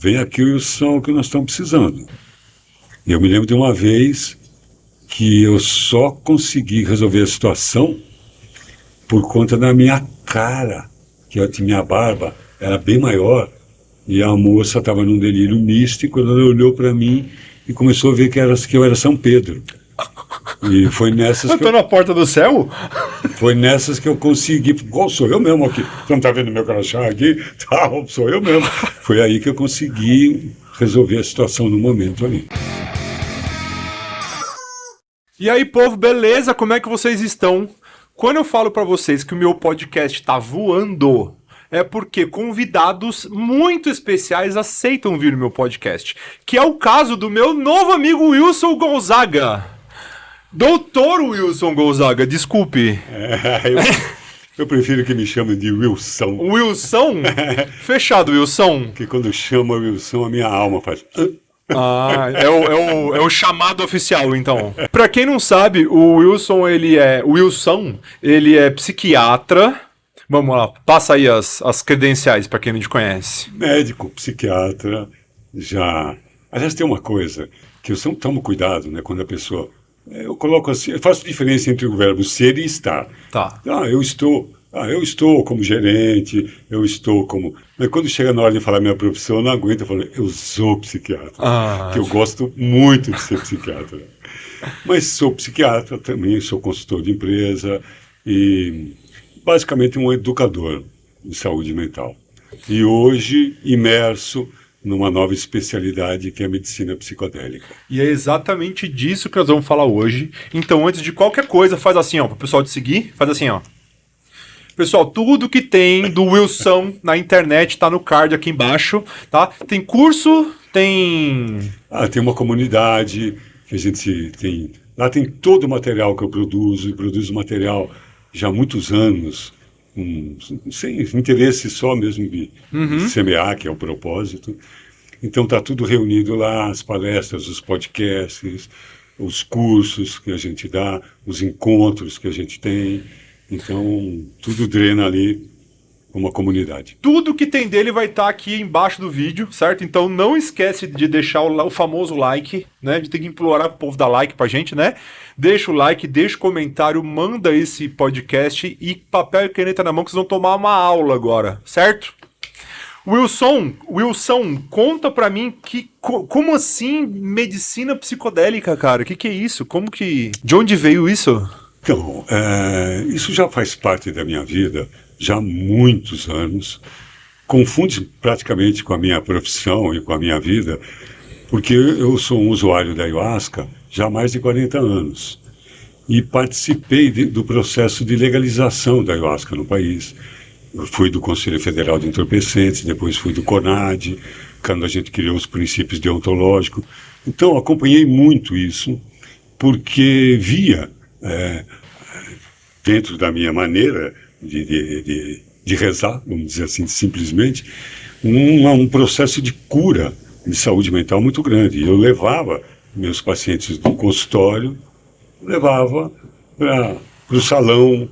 vem aqui o som que nós estamos precisando. E eu me lembro de uma vez que eu só consegui resolver a situação por conta da minha cara, que minha barba era bem maior, e a moça estava num delírio místico, ela olhou para mim e começou a ver que eu era São Pedro. E foi nessas Eu tô na porta do céu? Foi nessas que eu consegui. Sou eu mesmo aqui. Você não tá vendo meu crachá aqui? Tá, sou eu mesmo. Foi aí que eu consegui resolver a situação no momento ali. E aí, povo, beleza? Como é que vocês estão? Quando eu falo pra vocês que o meu podcast tá voando, é porque convidados muito especiais aceitam vir no meu podcast. Que é o caso do meu novo amigo Wilson Gonzaga. Doutor Wilson Gonzaga, desculpe. Eu prefiro que me chamem de Wilson. Wilson? Fechado, Wilson. Porque quando chama Wilson, a minha alma faz... É o chamado oficial, então. Pra quem não sabe, o Wilson, ele é psiquiatra. Vamos lá, passa aí as credenciais pra quem não te conhece. Médico, psiquiatra, já... Aliás, tem uma coisa que eu sempre tomo cuidado, né, quando a pessoa... Eu coloco assim, eu faço diferença entre o verbo ser e estar. Tá. Eu estou como gerente, eu estou como... Mas quando chega na hora de falar minha profissão, eu não aguento, eu falo, eu sou psiquiatra, que eu gosto muito de ser psiquiatra. Mas sou psiquiatra também, sou consultor de empresa e basicamente um educador de saúde mental. E hoje imerso numa nova especialidade que é a medicina psicodélica. E é exatamente disso que nós vamos falar hoje. Então, antes de qualquer coisa, faz assim, ó, pro pessoal te seguir, faz assim, ó. Pessoal, tudo que tem do Wilson na internet tá no card aqui embaixo, tá? Tem curso, tem... Tem uma comunidade que a gente tem... Lá tem todo o material que eu produzo, e produzo material já há muitos anos, sem interesse só mesmo de semear, que é o propósito. Então está tudo reunido lá, as palestras, os podcasts, os cursos que a gente dá, os encontros que a gente tem. Então, tudo drena ali uma comunidade. Tudo que tem dele vai estar aqui embaixo do vídeo, certo? Então não esquece de deixar o famoso like, né? A gente tem que implorar pro povo dar like pra gente, né? Deixa o like, deixa o comentário, manda esse podcast e papel e caneta na mão que vocês vão tomar uma aula agora, certo? Wilson, conta pra mim como assim medicina psicodélica, cara? Que é isso? De onde veio isso? Então, isso já faz parte da minha vida já há muitos anos. Confunde praticamente com a minha profissão e com a minha vida, porque eu sou um usuário da ayahuasca já há mais de 40 anos e participei do processo de legalização da ayahuasca no país. Eu fui do Conselho Federal de Entorpecentes, depois fui do CONAD, quando a gente criou os princípios deontológicos. Então, acompanhei muito isso, porque via, dentro da minha maneira de rezar, vamos dizer assim, simplesmente, um processo de cura de saúde mental muito grande. Eu levava meus pacientes do consultório, levava para o salão,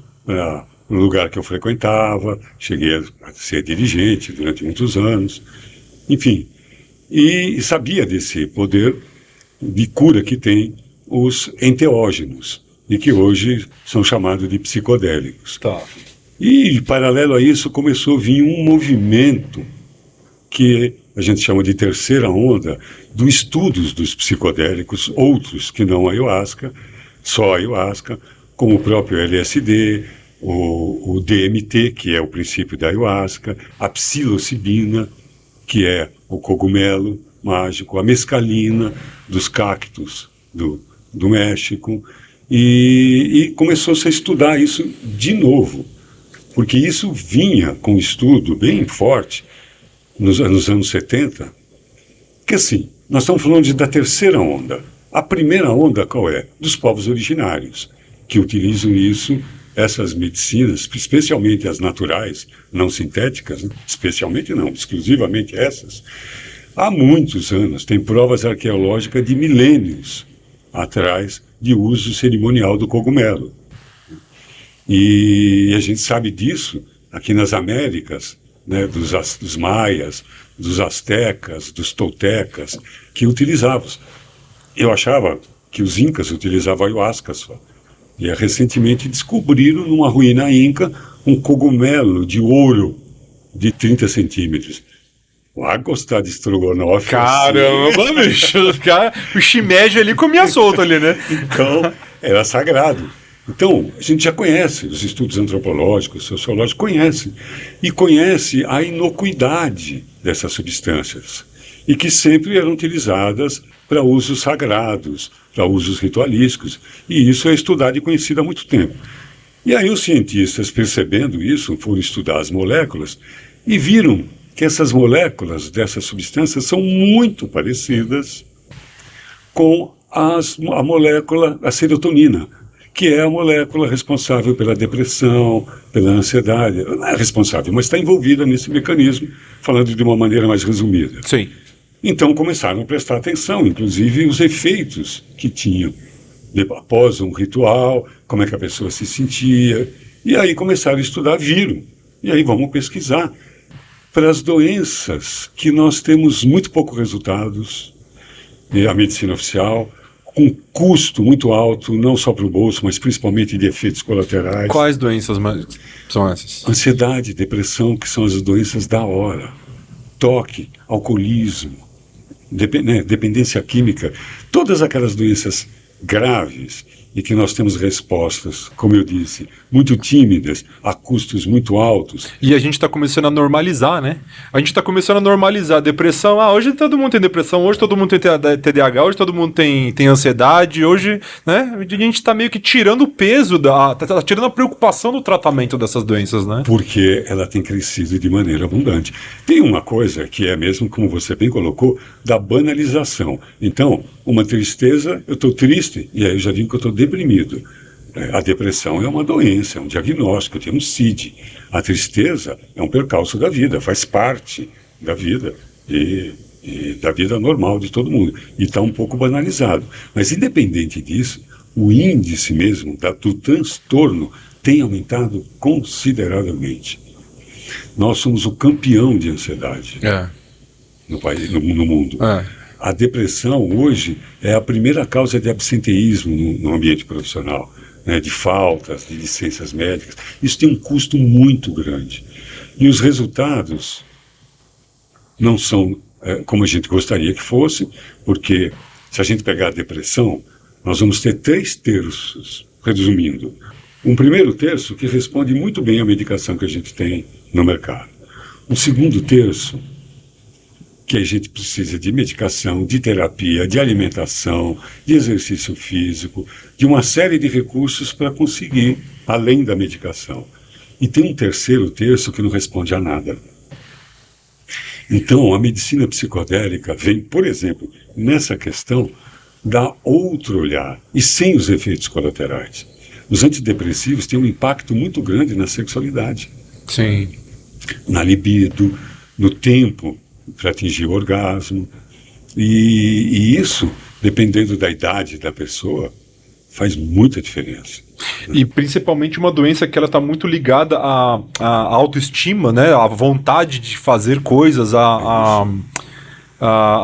no lugar que eu frequentava, cheguei a ser dirigente durante muitos anos, enfim, e sabia desse poder de cura que tem os enteógenos, e que hoje são chamados de psicodélicos. Tá. E, paralelo a isso, começou a vir um movimento que a gente chama de terceira onda, dos estudos dos psicodélicos, outros que não a ayahuasca, só a ayahuasca, como o próprio LSD, o DMT, que é o princípio da ayahuasca, a psilocibina, que é o cogumelo mágico, a mescalina dos cactos do México, e começou-se a estudar isso de novo, porque isso vinha com um estudo bem forte nos anos 70, que assim, nós estamos falando da terceira onda. A primeira onda qual é? Dos povos originários, que utilizam isso, essas medicinas, especialmente as naturais, não sintéticas, né? Especialmente não, exclusivamente essas, há muitos anos, tem provas arqueológicas de milênios atrás de uso cerimonial do cogumelo. E a gente sabe disso aqui nas Américas, né, dos maias, dos astecas, dos toltecas, que utilizavam. Eu achava que os incas utilizavam ayahuasca só. E recentemente descobriram numa ruína inca um cogumelo de ouro de 30 centímetros. Vai gostar de estrogonofe. Caramba, assim. bicho. O shimeji ali comia solto ali, né? Então, era sagrado. Então, a gente já conhece, os estudos antropológicos, sociológicos conhecem. E conhece a inocuidade dessas substâncias. E que sempre eram utilizadas para usos sagrados, para usos ritualísticos. E isso é estudado e conhecido há muito tempo. E aí os cientistas, percebendo isso, foram estudar as moléculas e viram que essas moléculas dessas substâncias são muito parecidas com a molécula, a serotonina, que é a molécula responsável pela depressão, pela ansiedade. Não é responsável, mas está envolvida nesse mecanismo, falando de uma maneira mais resumida. Sim. Então começaram a prestar atenção, inclusive os efeitos que tinham após um ritual, como é que a pessoa se sentia. E aí começaram a estudar, viram. E aí vamos pesquisar para as doenças que nós temos muito poucos resultados, a medicina oficial, com custo muito alto, não só para o bolso, mas principalmente de efeitos colaterais. Quais doenças são essas? Ansiedade, depressão, que são as doenças da hora. Toque, alcoolismo, dependência química, todas aquelas doenças graves e que nós temos respostas, como eu disse, muito tímidas, a custos muito altos. E a gente está começando a normalizar, né? A gente está começando a normalizar a depressão. Ah, hoje todo mundo tem depressão, hoje todo mundo tem TDAH, hoje todo mundo tem ansiedade, hoje, né? A gente está meio que tirando o peso, tá tirando a preocupação do tratamento dessas doenças, né? Porque ela tem crescido de maneira abundante. Tem uma coisa que é mesmo, como você bem colocou, da banalização. Então, uma tristeza, eu estou triste, e aí eu já digo que eu estou deprimido. A depressão é uma doença, é um diagnóstico, tem um CID. A tristeza é um percalço da vida, faz parte da vida e da vida normal de todo mundo. E está um pouco banalizado. Mas, independente disso, o índice mesmo do transtorno tem aumentado consideravelmente. Nós somos o campeão de ansiedade no país, no mundo. A depressão, hoje, é a primeira causa de absenteísmo no ambiente profissional, né, de faltas, de licenças médicas. Isso tem um custo muito grande. E os resultados não são como a gente gostaria que fosse, porque se a gente pegar a depressão, nós vamos ter 3 terços, resumindo. Um primeiro terço que responde muito bem à medicação que a gente tem no mercado. Um segundo terço que a gente precisa de medicação, de terapia, de alimentação, de exercício físico, de uma série de recursos para conseguir, além da medicação. E tem um terceiro terço que não responde a nada. Então, a medicina psicodélica vem, por exemplo, nessa questão, dar outro olhar, e sem os efeitos colaterais. Os antidepressivos têm um impacto muito grande na sexualidade. Sim. Na libido, no tempo para atingir o orgasmo. E isso, dependendo da idade da pessoa, faz muita diferença. E principalmente uma doença que ela está muito ligada à autoestima, né? À vontade de fazer coisas, à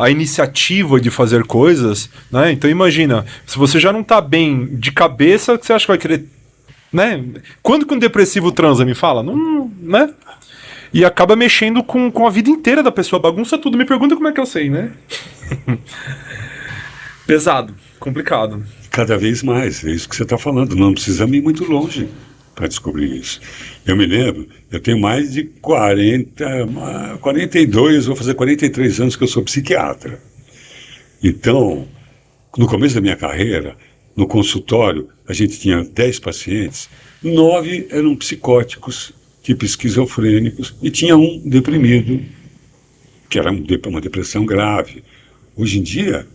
iniciativa de fazer coisas, né? Então imagina, se você já não está bem de cabeça, o que você acha que vai querer, né? Quando que um depressivo transa, me fala? Não, né? E acaba mexendo com a vida inteira da pessoa, bagunça tudo. Me pergunta como é que eu sei, né? Pesado, complicado. Cada vez mais, é isso que você está falando. Não precisa ir muito longe para descobrir isso. Eu me lembro, eu tenho mais de 42, vou fazer 43 anos que eu sou psiquiatra. Então, no começo da minha carreira, no consultório, a gente tinha 10 pacientes, 9 eram psicóticos, tipo esquizofrênicos, e tinha um deprimido, que era uma depressão grave. Hoje em dia,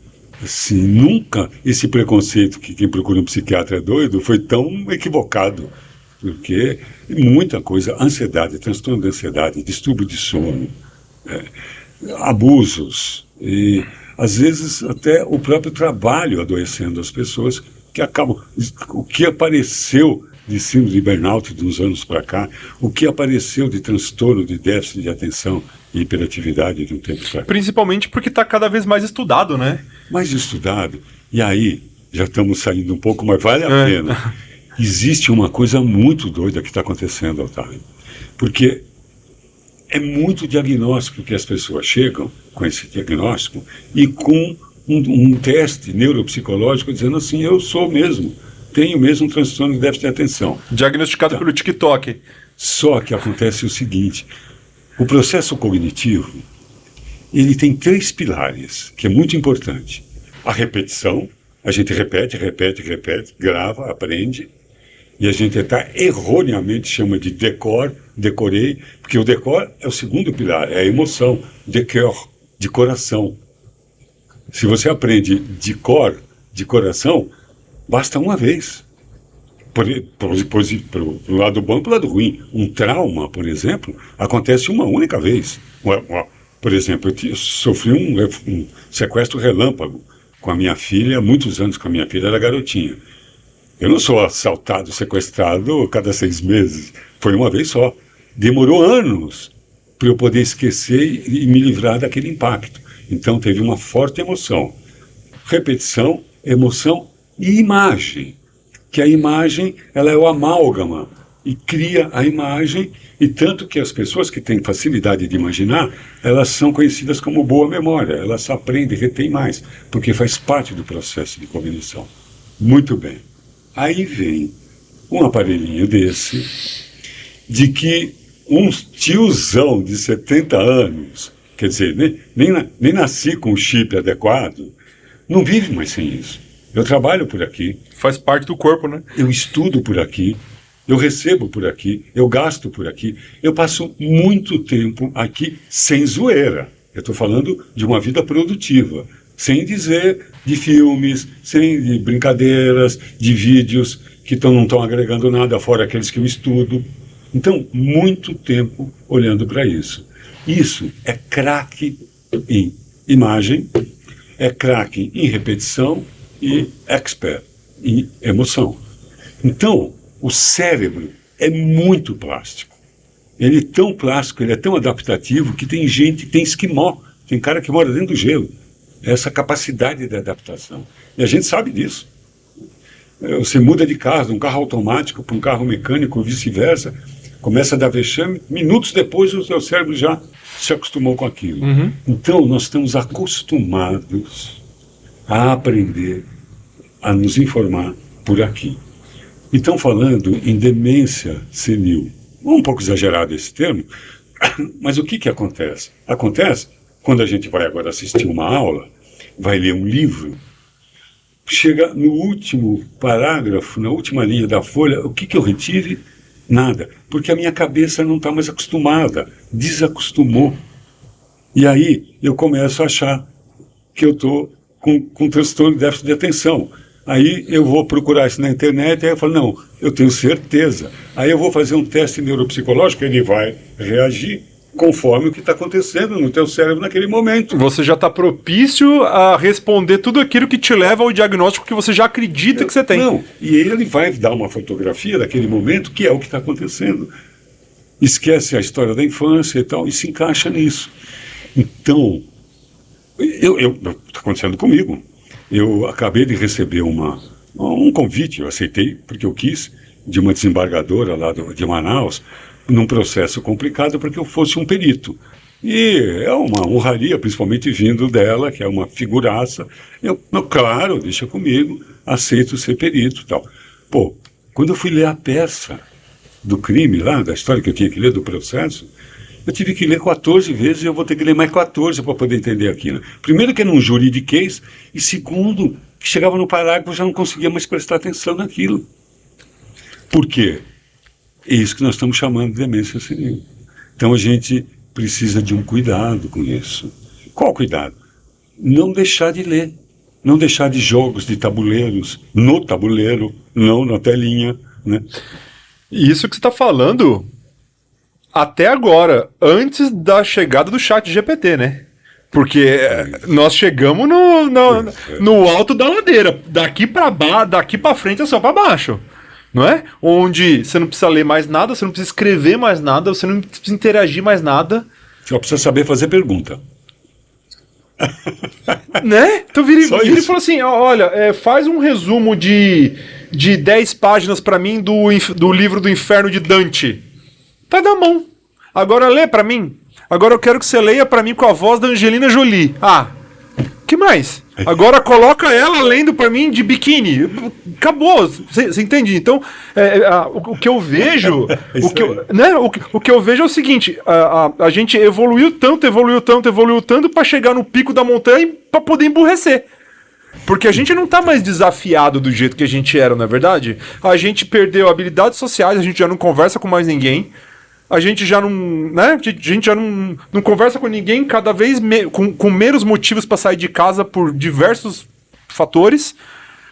assim, nunca esse preconceito que quem procura um psiquiatra é doido foi tão equivocado, porque muita coisa, ansiedade, transtorno de ansiedade, distúrbio de sono, abusos, e às vezes até o próprio trabalho adoecendo as pessoas, que acabam, o que apareceu de síndrome de burnout de uns anos para cá, o que apareceu de transtorno de déficit de atenção e hiperatividade de um tempo para cá. Principalmente porque está cada vez mais estudado, né? Mais estudado. E aí, já estamos saindo um pouco, mas vale a pena. Existe uma coisa muito doida que está acontecendo, Otávio. Porque é muito diagnóstico que as pessoas chegam com esse diagnóstico e com um teste neuropsicológico dizendo assim, eu sou mesmo, tenho mesmo um transtorno de déficit de atenção. Diagnosticado pelo TikTok. Só que acontece o seguinte, o processo cognitivo, ele tem 3 pilares, que é muito importante. A repetição, a gente repete, grava, aprende, e a gente até erroneamente chama de decorei, porque o decor é o segundo pilar, é a emoção, de cœur, de coração. Se você aprende de cor, de coração, basta uma vez. Por lado bom e por lado ruim. Um trauma, por exemplo, acontece uma única vez. Por exemplo, eu sofri um sequestro relâmpago com a minha filha, há muitos anos com a minha filha, era garotinha. Eu não sou assaltado, sequestrado cada 6 meses. Foi uma vez só. Demorou anos para eu poder esquecer e me livrar daquele impacto. Então teve uma forte emoção. Repetição, emoção e imagem. Que a imagem, ela é o amálgama e cria a imagem, e tanto que as pessoas que têm facilidade de imaginar, elas são conhecidas como boa memória, elas aprendem e retêm mais, porque faz parte do processo de cognição. Muito bem. Aí vem um aparelhinho desse, de que um tiozão de 70 anos, quer dizer, nem nasci com o chip adequado, não vive mais sem isso. Eu trabalho por aqui. Faz parte do corpo, né? Eu estudo por aqui, eu recebo por aqui, eu gasto por aqui. Eu passo muito tempo aqui sem zoeira. Eu estou falando de uma vida produtiva, sem dizer de filmes, sem de brincadeiras, de vídeos que não estão agregando nada, fora aqueles que eu estudo. Então, muito tempo olhando para isso. Isso é craque em imagem, é craque em repetição e expert em emoção. Então, o cérebro é muito plástico. Ele é tão plástico, ele é tão adaptativo que tem gente, tem esquimó, tem cara que mora dentro do gelo. Essa capacidade de adaptação. E a gente sabe disso. Você muda de carro, de um carro automático para um carro mecânico, ou vice-versa, começa a dar vexame, minutos depois o seu cérebro já se acostumou com aquilo. Uhum. Então, nós estamos acostumados a aprender, a nos informar por aqui. E estão falando em demência senil. Um pouco exagerado esse termo, mas o que acontece? Acontece quando a gente vai agora assistir uma aula, vai ler um livro, chega no último parágrafo, na última linha da folha, o que eu retive? Nada, porque a minha cabeça não está mais acostumada, desacostumou. E aí eu começo a achar que eu estou com transtorno de déficit de atenção. Aí eu vou procurar isso na internet, aí eu falo, não, eu tenho certeza. Aí eu vou fazer um teste neuropsicológico, ele vai reagir conforme o que está acontecendo no teu cérebro naquele momento. Você já está propício a responder tudo aquilo que te leva ao diagnóstico que você já acredita que você tem. Não, e ele vai dar uma fotografia daquele momento que é o que está acontecendo. Esquece a história da infância e tal, e se encaixa nisso. Então, está acontecendo comigo. Eu acabei de receber um convite, eu aceitei porque eu quis, de uma desembargadora lá de Manaus, num processo complicado para que eu fosse um perito. E é uma honraria, principalmente vindo dela, que é uma figuraça. Claro, deixa comigo, aceito ser perito e tal. Pô, quando eu fui ler a peça do crime lá, da história que eu tinha que ler, do processo, eu tive que ler 14 vezes e eu vou ter que ler mais 14 para poder entender aquilo. Primeiro que era um juridiquês, e segundo, que chegava no parágrafo eu já não conseguia mais prestar atenção naquilo. Por quê? É isso que nós estamos chamando de demência senil. Então a gente precisa de um cuidado com isso. Qual cuidado? Não deixar de ler. Não deixar de jogos de tabuleiros no tabuleiro, não na telinha, né? Isso que você está falando até agora, antes da chegada do chat GPT, né? Porque nós chegamos no alto da ladeira. Daqui para baixo, daqui para frente é só para baixo. não é? Onde você não precisa ler mais nada, você não precisa escrever mais nada, você não precisa interagir mais nada. Só precisa saber fazer pergunta. Né? Então vira e Isso. fala assim, olha, faz um resumo de 10 páginas pra mim do livro do Inferno de Dante. Tá na mão. Agora lê pra mim. Agora eu quero que você leia pra mim com a voz da Angelina Jolie. Que mais? Agora coloca ela lendo pra mim de biquíni. Acabou. Você entende? Então, o que eu vejo. O que eu vejo é o seguinte: a gente evoluiu tanto pra chegar no pico da montanha e pra poder emburrecer. Porque a gente não tá mais desafiado do jeito que a gente era, não é verdade? A gente perdeu habilidades sociais, a gente já não conversa com mais ninguém. A gente já não, né? A gente já não conversa com ninguém, cada vez com menos motivos para sair de casa por diversos fatores.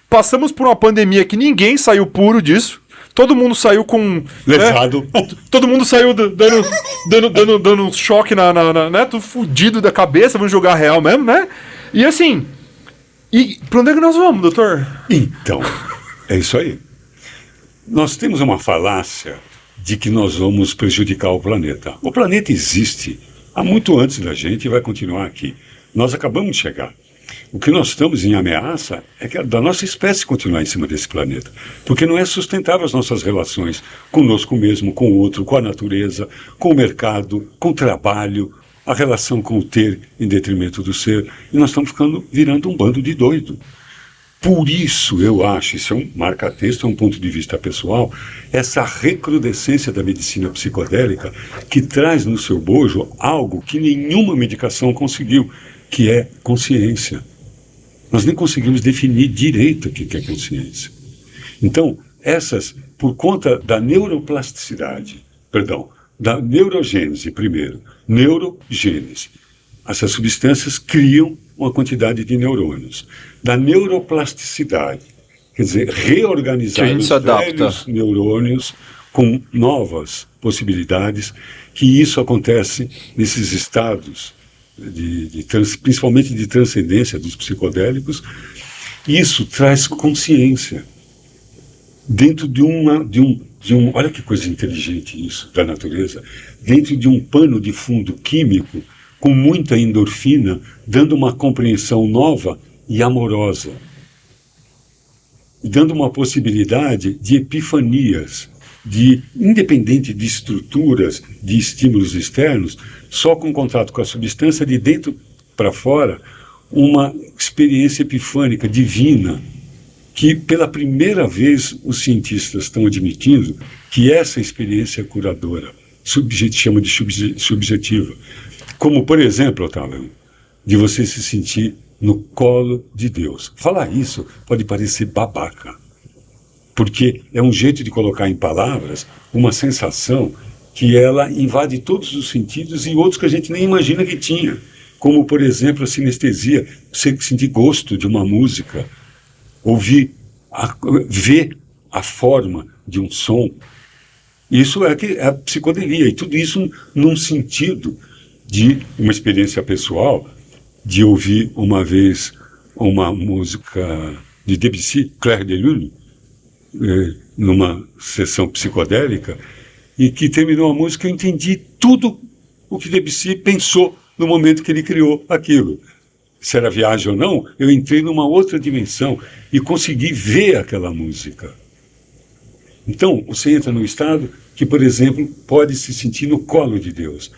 Passamos por uma pandemia que ninguém saiu puro disso. Todo mundo saiu com... Lesado. Né? Todo mundo saiu dando um choque né? Tudo fudido da cabeça, vamos jogar real mesmo, né? E assim... E pra onde é que nós vamos, doutor? Então, é isso aí. Nós temos uma falácia de que nós vamos prejudicar o planeta. O planeta existe há muito antes da gente e vai continuar aqui. Nós acabamos de chegar. O que nós estamos em ameaça é que da nossa espécie continuar em cima desse planeta. Porque não é sustentável as nossas relações conosco mesmo, com o outro, com a natureza, com o mercado, com o trabalho, a relação com o ter em detrimento do ser. E nós estamos virando um bando de doido. Por isso, eu acho, isso é um marca-texto, é um ponto de vista pessoal, essa recrudescência da medicina psicodélica que traz no seu bojo algo que nenhuma medicação conseguiu, que é consciência. Nós nem conseguimos definir direito o que é consciência. Então, por conta da neuroplasticidade, da neurogênese primeiro, neurogênese, essas substâncias criam uma quantidade de neurônios. Da neuroplasticidade, quer dizer, reorganizar os velhos neurônios com novas possibilidades, que isso acontece nesses estados, principalmente de transcendência dos psicodélicos. Isso traz consciência dentro de um, olha que coisa inteligente isso, da natureza, dentro de um pano de fundo químico, com muita endorfina, dando uma compreensão nova e amorosa, dando uma possibilidade de epifanias, independente de estruturas, de estímulos externos, só com contato com a substância de dentro para fora, uma experiência epifânica, divina, que pela primeira vez os cientistas estão admitindo que essa experiência é curadora, chama de subjetiva. Como, por exemplo, Otávio, de você se sentir no colo de Deus. Falar isso pode parecer babaca, porque é um jeito de colocar em palavras uma sensação que ela invade todos os sentidos e outros que a gente nem imagina que tinha. Como, por exemplo, a sinestesia, você sentir gosto de uma música, ouvir, ver a forma de um som. Isso é a psicodelia, e tudo isso num sentido de uma experiência pessoal, de ouvir uma vez uma música de Debussy, Clair de Lune, numa sessão psicodélica, e que terminou a música, eu entendi tudo o que Debussy pensou no momento que ele criou aquilo. Se era viagem ou não, eu entrei numa outra dimensão e consegui ver aquela música. Então, você entra num estado que, por exemplo, pode se sentir no colo de Deus,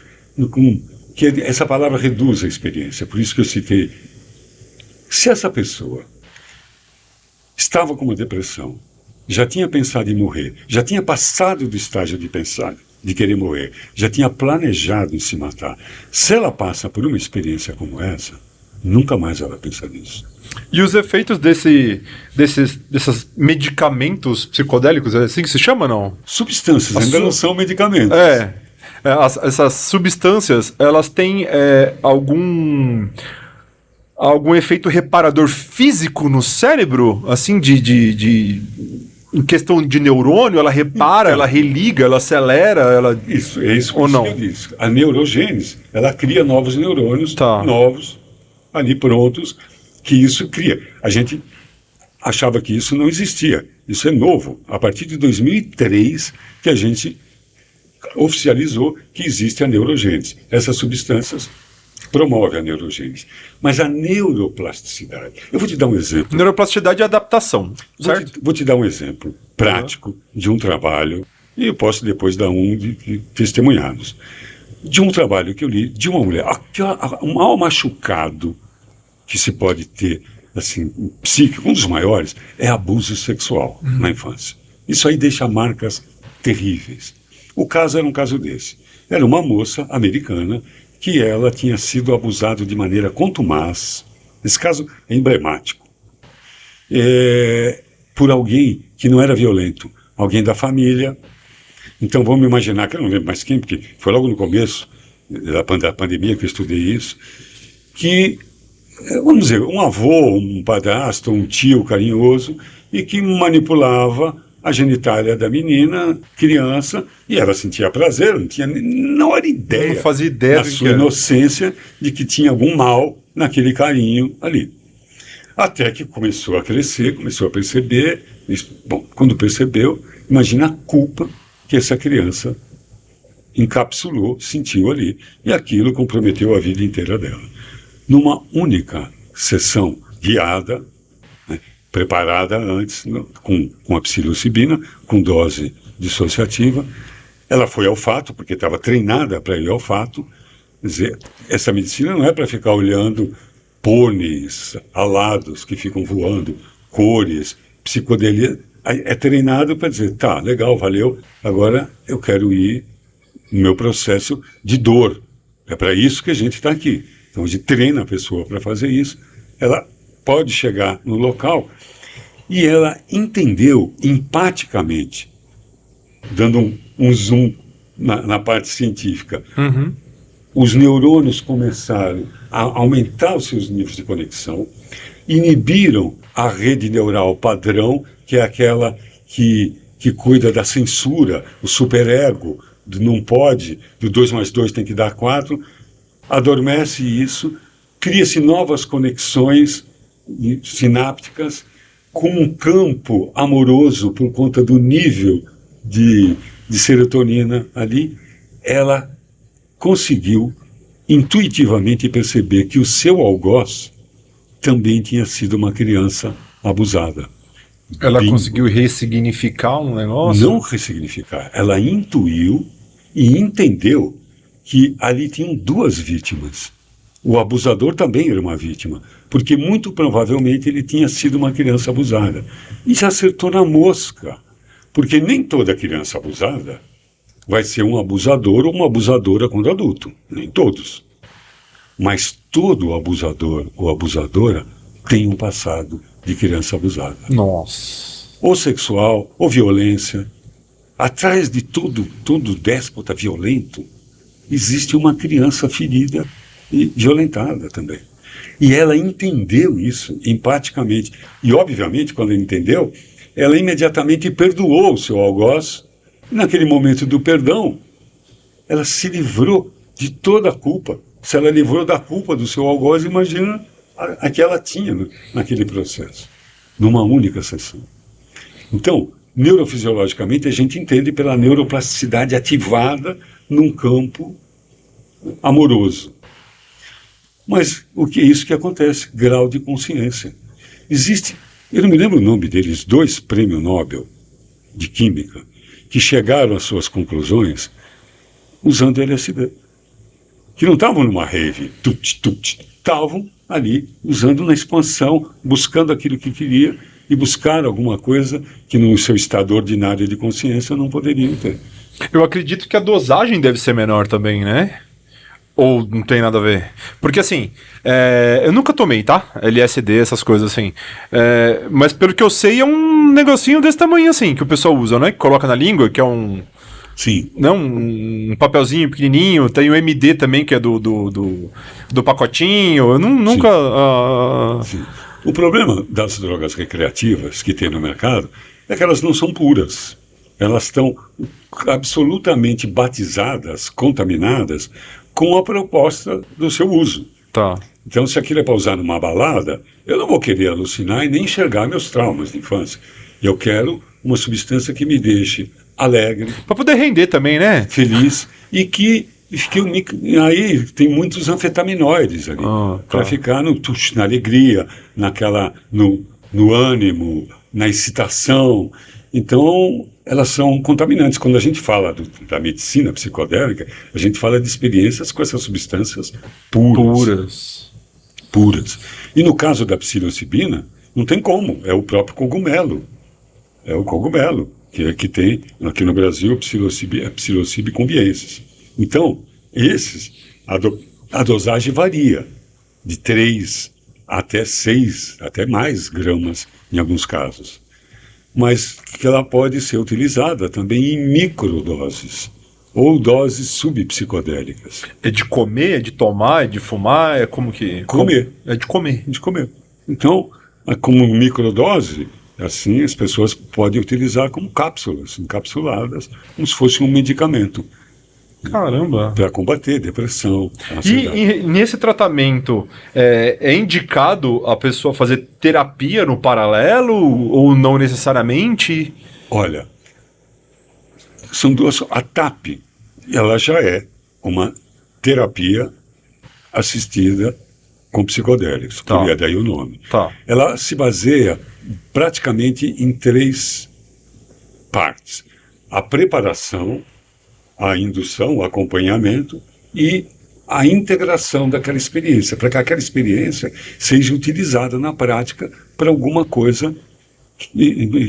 que essa palavra reduz a experiência, por isso que eu citei. Se essa pessoa estava com uma depressão, já tinha pensado em morrer, já tinha passado do estágio de pensar, de querer morrer, já tinha planejado em se matar, se ela passa por uma experiência como essa, nunca mais ela pensa nisso. E os efeitos desses medicamentos psicodélicos, é assim que se chama, não? Substâncias, ainda não são medicamentos. Essas substâncias, elas têm algum efeito reparador físico no cérebro, assim, em questão de neurônio, ela repara, ela religa, ela acelera, ela... Isso, é isso que ou não? eu disse. A neurogênese, ela cria novos neurônios, novos, ali prontos, que isso cria. A gente achava que isso não existia. Isso é novo. A partir de 2003 que a gente oficializou que existe a neurogênese. Essas substâncias promovem a neurogênese. Mas a neuroplasticidade... Eu vou te dar um exemplo. Neuroplasticidade é adaptação, certo? Vou te dar um exemplo prático de um trabalho, e eu posso depois dar de testemunhados. De um trabalho que eu li de uma mulher. O maior machucado que se pode ter, assim, psíquico, um dos maiores, é abuso sexual na infância. Isso aí deixa marcas terríveis. O caso era um caso desse. Era uma moça americana que ela tinha sido abusada de maneira contumaz. Esse caso é emblemático. Por alguém que não era violento, alguém da família. Então vamos imaginar, que eu não lembro mais quem, porque foi logo no começo da pandemia que eu estudei isso, que, vamos dizer, um avô, um padrasto, um tio carinhoso, e que manipulava a genitália da menina, criança, e ela sentia prazer, não era ideia, não fazia ideia na sua inocência, de que tinha algum mal naquele carinho ali. Até que começou a crescer, começou a perceber, bom, quando percebeu, imagina a culpa que essa criança encapsulou, sentiu ali, e aquilo comprometeu a vida inteira dela. Numa única sessão guiada, preparada antes, com a psilocibina, com dose dissociativa, ela foi ao fato, porque estava treinada para ir ao fato. Quer dizer, essa medicina não é para ficar olhando pôneis alados que ficam voando, cores, psicodelia. É treinado para dizer, tá, legal, valeu, agora eu quero ir no meu processo de dor. É para isso que a gente está aqui. Então a gente treina a pessoa para fazer isso. Ela pode chegar no local e ela entendeu empaticamente, dando um zoom na parte científica. Os neurônios começaram a aumentar os seus níveis de conexão, inibiram a rede neural padrão, que é aquela que cuida da censura, o superego, do não pode, do 2 mais 2 tem que dar 4, adormece isso, cria-se novas conexões sinápticas com um campo amoroso por conta do nível de serotonina ali. Ela conseguiu intuitivamente perceber que o seu algoz também tinha sido uma criança abusada. Ela conseguiu ressignificar um negócio? Não ressignificar. Ela intuiu e entendeu que ali tinham duas vítimas. O abusador também era uma vítima, porque muito provavelmente ele tinha sido uma criança abusada. E já acertou na mosca, porque nem toda criança abusada vai ser um abusador ou uma abusadora quando adulto. Nem todos. Mas todo abusador ou abusadora tem um passado de criança abusada. Nossa. Ou sexual, ou violência. Atrás de todo déspota violento, existe uma criança ferida e violentada também. E ela entendeu isso empaticamente. E, obviamente, quando ela entendeu, ela imediatamente perdoou o seu algoz. Naquele momento do perdão, ela se livrou de toda a culpa. Se ela livrou da culpa do seu algoz, imagina a que ela tinha naquele processo, numa única sessão. Então, neurofisiologicamente, a gente entende pela neuroplasticidade ativada num campo amoroso. Mas o que é isso que acontece? Grau de consciência. Existe, eu não me lembro o nome deles, 2 prêmios Nobel de Química, que chegaram às suas conclusões usando LSD. Que não estavam numa rave, estavam ali usando na expansão, buscando aquilo que queria e buscar alguma coisa que no seu estado ordinário de consciência não poderiam ter. Eu acredito que a dosagem deve ser menor também, né? Ou não tem nada a ver? Porque assim, eu nunca tomei, tá? LSD, essas coisas assim. Mas pelo que eu sei, é um negocinho desse tamanho assim, que o pessoal usa, né? Que coloca na língua, que é um... Sim. Não, um papelzinho pequenininho. Tem o MD também, que é do pacotinho. Eu nunca... Sim. O problema das drogas recreativas que tem no mercado é que elas não são puras. Elas estão absolutamente batizadas, contaminadas com a proposta do seu uso. Tá. Então, se aquilo é para usar numa balada, eu não vou querer alucinar e nem enxergar meus traumas de infância. Eu quero uma substância que me deixe alegre, Pra poder render também, né? feliz e que aí tem muitos anfetaminoides ali Tá. para ficar na alegria, no ânimo, na excitação. Então, elas são contaminantes. Quando a gente fala da medicina psicodélica, a gente fala de experiências com essas substâncias puras. E no caso da psilocibina, não tem como, é o próprio cogumelo. É o cogumelo que tem aqui no Brasil a psilocybe conviensis. Então, a dosagem varia de 3 até 6, até mais gramas em alguns casos. Mas que ela pode ser utilizada também em microdoses ou doses subpsicodélicas. É de comer, é de tomar, é de fumar, é como que... Comer. É de comer. De comer. Então, como microdose, assim as pessoas podem utilizar como cápsulas, encapsuladas, como se fosse um medicamento. Caramba. Para combater depressão, E ansiedade. nesse tratamento, é indicado a pessoa fazer terapia no paralelo ou não necessariamente? Olha, são duas. A TAP, ela já é uma terapia assistida com psicodélicos, Tá. por daí o nome. Tá. Ela se baseia praticamente em 3 partes: a preparação, a indução, o acompanhamento e a integração daquela experiência, para que aquela experiência seja utilizada na prática para alguma coisa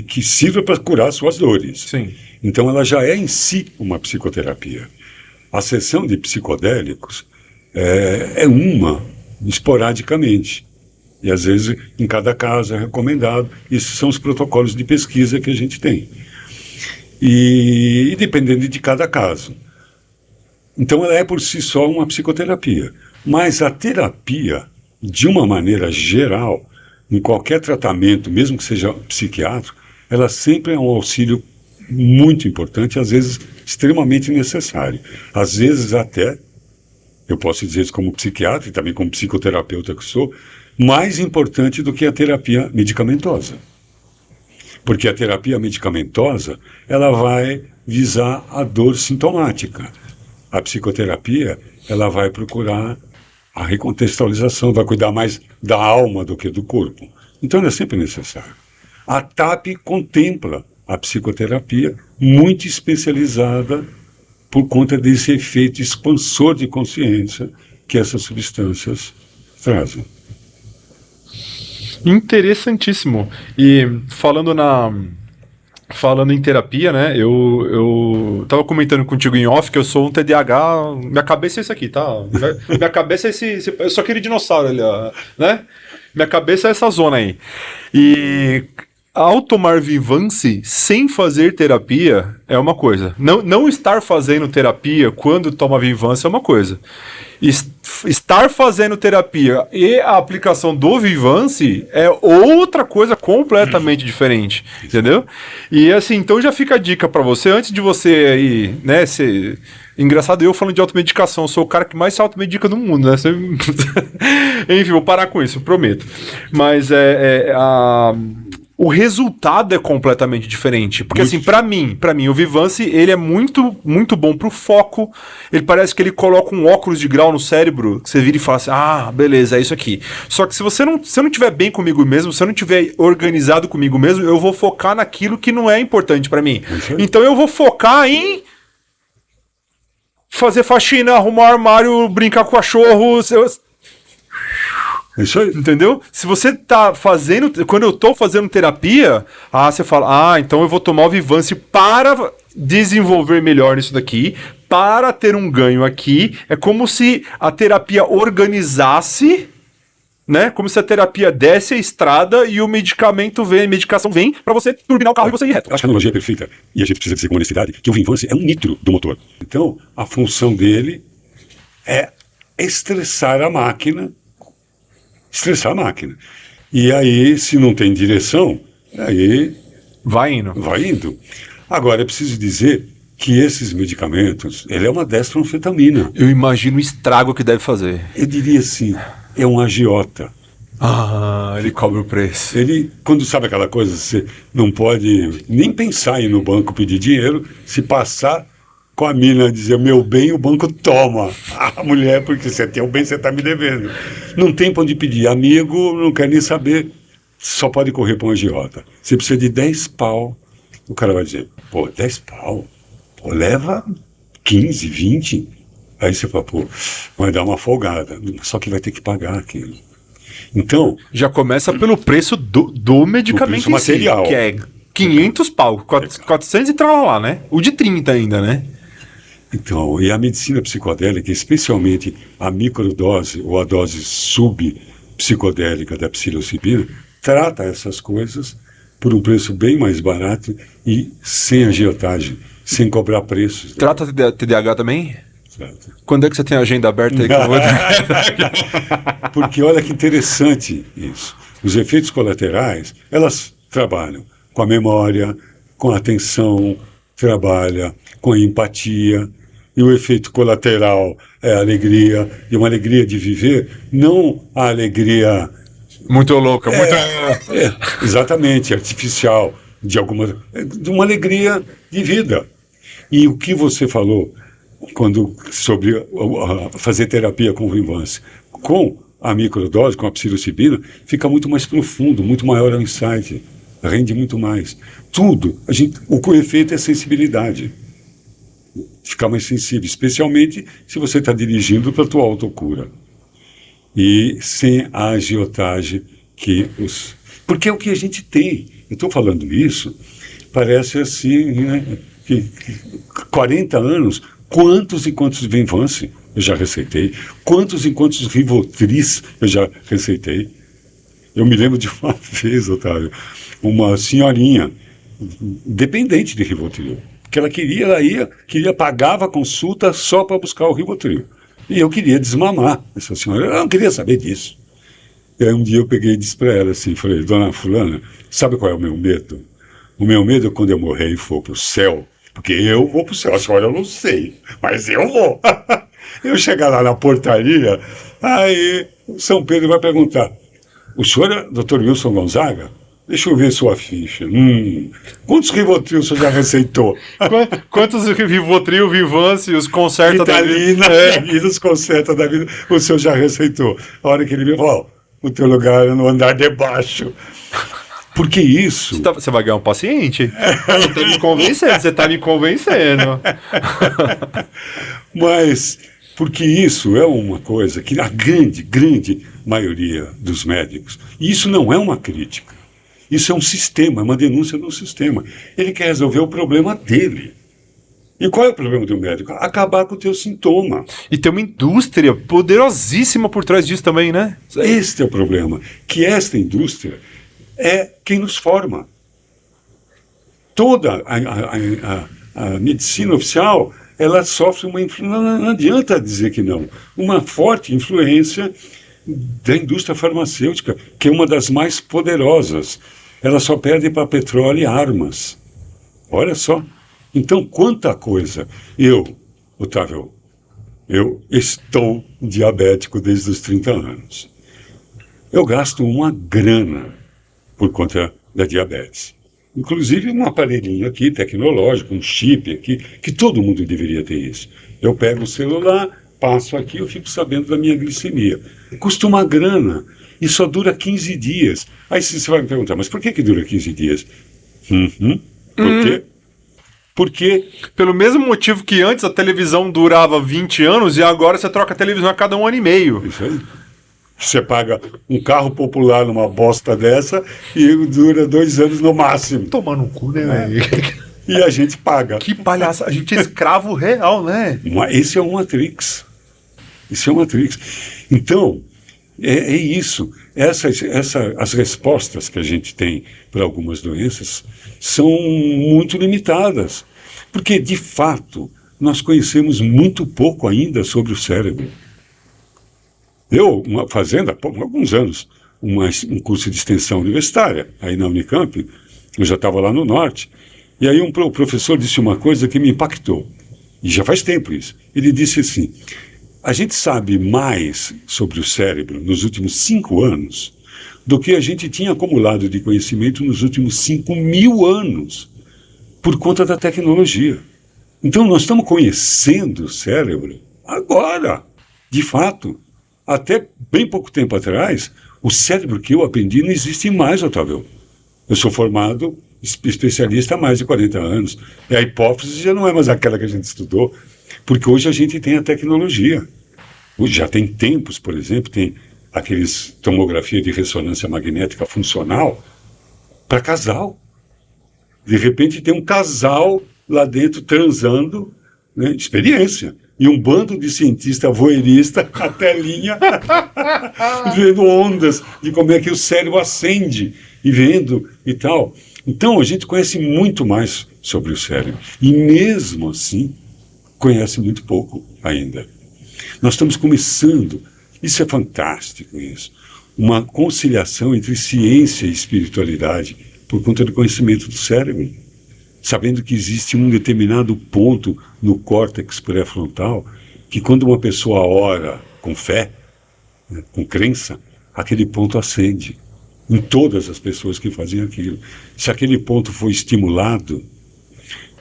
que sirva para curar suas dores. Sim. Então ela já é em si uma psicoterapia. A sessão de psicodélicos é uma, esporadicamente. E às vezes em cada caso é recomendado. Esses são os protocolos de pesquisa que a gente tem. E dependendo de cada caso. Então ela é por si só uma psicoterapia. Mas a terapia, de uma maneira geral, em qualquer tratamento, mesmo que seja psiquiátrico, ela sempre é um auxílio muito importante, às vezes extremamente necessário. Às vezes até, eu posso dizer isso como psiquiatra e também como psicoterapeuta que sou, mais importante do que a terapia medicamentosa. Porque a terapia medicamentosa, ela vai visar a dor sintomática. A psicoterapia, ela vai procurar a recontextualização, vai cuidar mais da alma do que do corpo. Então, ela é sempre necessária. A TAP contempla a psicoterapia muito especializada por conta desse efeito expansor de consciência que essas substâncias trazem. Interessantíssimo. E falando em terapia, né? Eu tava comentando contigo em off que eu sou um TDAH. Minha cabeça é isso aqui, tá? Minha cabeça é esse. Eu sou aquele dinossauro ali, ó, né? Minha cabeça é essa zona aí. E ao tomar Vivance sem fazer terapia é uma coisa. Não estar fazendo terapia quando toma Vivance é uma coisa. Estar fazendo terapia e a aplicação do Vivance é outra coisa completamente diferente, entendeu? E assim, então já fica a dica pra você, antes de você aí, né, ser... Engraçado, eu falando de automedicação, eu sou o cara que mais se automedica no mundo, né? Enfim, vou parar com isso, eu prometo. Mas o resultado é completamente diferente. Porque, assim, pra mim, o Vivance, ele é muito, muito bom pro foco. Ele parece que ele coloca um óculos de grau no cérebro, que você vira e fala assim, ah, beleza, é isso aqui. Só que se você não estiver bem comigo mesmo, se eu não estiver organizado comigo mesmo, eu vou focar naquilo que não é importante pra mim. Então eu vou focar em fazer faxina, arrumar armário, brincar com cachorro... É isso aí. Entendeu? Se você tá fazendo... Quando eu tô fazendo terapia, você fala, então eu vou tomar o Vivance para desenvolver melhor isso daqui, para ter um ganho aqui. É como se a terapia organizasse, né? Como se a terapia desse a estrada e o medicamento vem, a medicação vem para você turbinar o carro e você ir reto. Eu acho que a analogia é perfeita, e a gente precisa dizer com honestidade, que o Vivance é um nitro do motor. Então, a função dele é estressar a máquina. E aí, se não tem direção, aí Vai indo. vai indo. Agora, é preciso dizer que esses medicamentos, ele é uma dextroanfetamina. Eu imagino o estrago que deve fazer. Eu diria assim, é um agiota. Ah, ele cobra o preço. Ele, quando sabe aquela coisa, você não pode nem pensar em ir no banco pedir dinheiro, se passar com a mina dizer meu bem, o banco toma. A mulher, porque você tem o bem, você está me devendo. Não tem para onde pedir. Amigo, não quer nem saber, só pode correr para um agiota. Você precisa de 10 pau. O cara vai dizer, pô, 10 pau? Pô, leva 15, 20. Aí você fala, pô, vai dar uma folgada. Só que vai ter que pagar aquilo. Então, já começa pelo preço do medicamento preço material. Que é 500 pau, 400 e lá, né? O de 30 ainda, né? Então, e a medicina psicodélica, especialmente a microdose ou a dose subpsicodélica da psilocibina, trata essas coisas por um preço bem mais barato e sem agiotagem, sem cobrar preços. Trata TDAH também? Certo. Quando é que você tem a agenda aberta aí que eu vou... Porque olha que interessante isso. Os efeitos colaterais, elas trabalham com a memória, com a atenção, trabalha com a empatia. E o efeito colateral é a alegria, e uma alegria de viver, não a alegria... Muito louca, exatamente, artificial, de uma alegria de vida. E o que você falou sobre fazer terapia com Wim Wenders, com a microdose, com a psilocibina, fica muito mais profundo, muito maior o insight, rende muito mais. Tudo, o efeito é sensibilidade. Ficar mais sensível, especialmente se você está dirigindo para a tua autocura. E sem a agiotagem porque é o que a gente tem. Eu estou falando isso, parece assim, né, que 40 anos, quantos e quantos Wim Wenders eu já receitei, quantos e quantos Rivotris eu já receitei. Eu me lembro de uma vez, Otávio, uma senhorinha dependente de Rivotril, que ela pagava a consulta só para buscar o Rivotril. E eu queria desmamar essa senhora, eu não queria saber disso. E aí um dia eu peguei e disse para ela assim, falei, dona fulana, sabe qual é o meu medo? O meu medo é quando eu morrer e for para o céu, porque eu vou para o céu, a senhora eu não sei, mas eu vou. Eu chegar lá na portaria, aí São Pedro vai perguntar, o senhor é Dr. Wilson Gonzaga? Deixa eu ver sua ficha. Quantos Rivotril o senhor já receitou? Quantos Rivotril, Vivance, os conserta da vida? E os conserta da vida, o senhor já receitou. A hora que ele me falou, o teu lugar é no andar de baixo. Porque isso... Você vai ganhar um paciente? Eu tô me convencendo, você está me convencendo. Mas, porque isso é uma coisa que a grande maioria dos médicos, e isso não é uma crítica, isso é um sistema, é uma denúncia de um sistema. Ele quer resolver o problema dele. E qual é o problema do médico? Acabar com o teu sintoma. E tem uma indústria poderosíssima por trás disso também, né? Este é o problema, que esta indústria é quem nos forma. Toda a medicina oficial, ela sofre uma influência, não adianta dizer que não, uma forte influência da indústria farmacêutica, que é uma das mais poderosas. Ela só perde para petróleo e armas. Olha só. Então, quanta coisa. Otávio, eu estou diabético desde os 30 anos. Eu gasto uma grana por conta da diabetes. Inclusive um aparelhinho aqui, tecnológico, um chip aqui, que todo mundo deveria ter isso. Eu pego o celular, passo aqui, eu fico sabendo da minha glicemia. Custa uma grana e só dura 15 dias. Aí você vai me perguntar, mas por que dura 15 dias? Por quê? Porque... Pelo mesmo motivo que antes a televisão durava 20 anos e agora você troca a televisão a cada 1 ano e meio. Isso aí. Você paga um carro popular numa bosta dessa e dura 2 anos no máximo. Tomar no cu, né, velho? E a gente paga. Que palhaça. A gente é escravo real, né? Esse é um Matrix. Isso é um Matrix. Então, é isso. As respostas que a gente tem para algumas doenças são muito limitadas. Porque, de fato, nós conhecemos muito pouco ainda sobre o cérebro. Eu, fazendo há alguns anos um curso de extensão universitária, aí na Unicamp, eu já estava lá no norte, e aí o professor disse uma coisa que me impactou, e já faz tempo isso. Ele disse assim, A gente sabe mais sobre o cérebro nos últimos 5 anos do que a gente tinha acumulado de conhecimento nos últimos 5.000 anos, por conta da tecnologia. Então, nós estamos conhecendo o cérebro agora, de fato. Até bem pouco tempo atrás, o cérebro que eu aprendi não existe mais, Otávio. Eu sou formado especialista há mais de 40 anos. E a hipófise já não é mais aquela que a gente estudou, porque hoje a gente tem a tecnologia. Hoje já tem tempos, por exemplo, tem aqueles tomografia de ressonância magnética funcional para casal. De repente tem um casal lá dentro transando, né, experiência. E um bando de cientista voyeurista na telinha, vendo ondas de como é que o cérebro acende e vendo e tal. Então a gente conhece muito mais sobre o cérebro. E mesmo assim, conhece muito pouco ainda. Nós estamos começando, isso é fantástico, isso, uma conciliação entre ciência e espiritualidade por conta do conhecimento do cérebro, sabendo que existe um determinado ponto no córtex pré-frontal que quando uma pessoa ora com fé, né, com crença, aquele ponto acende em todas as pessoas que fazem aquilo. Se aquele ponto for estimulado,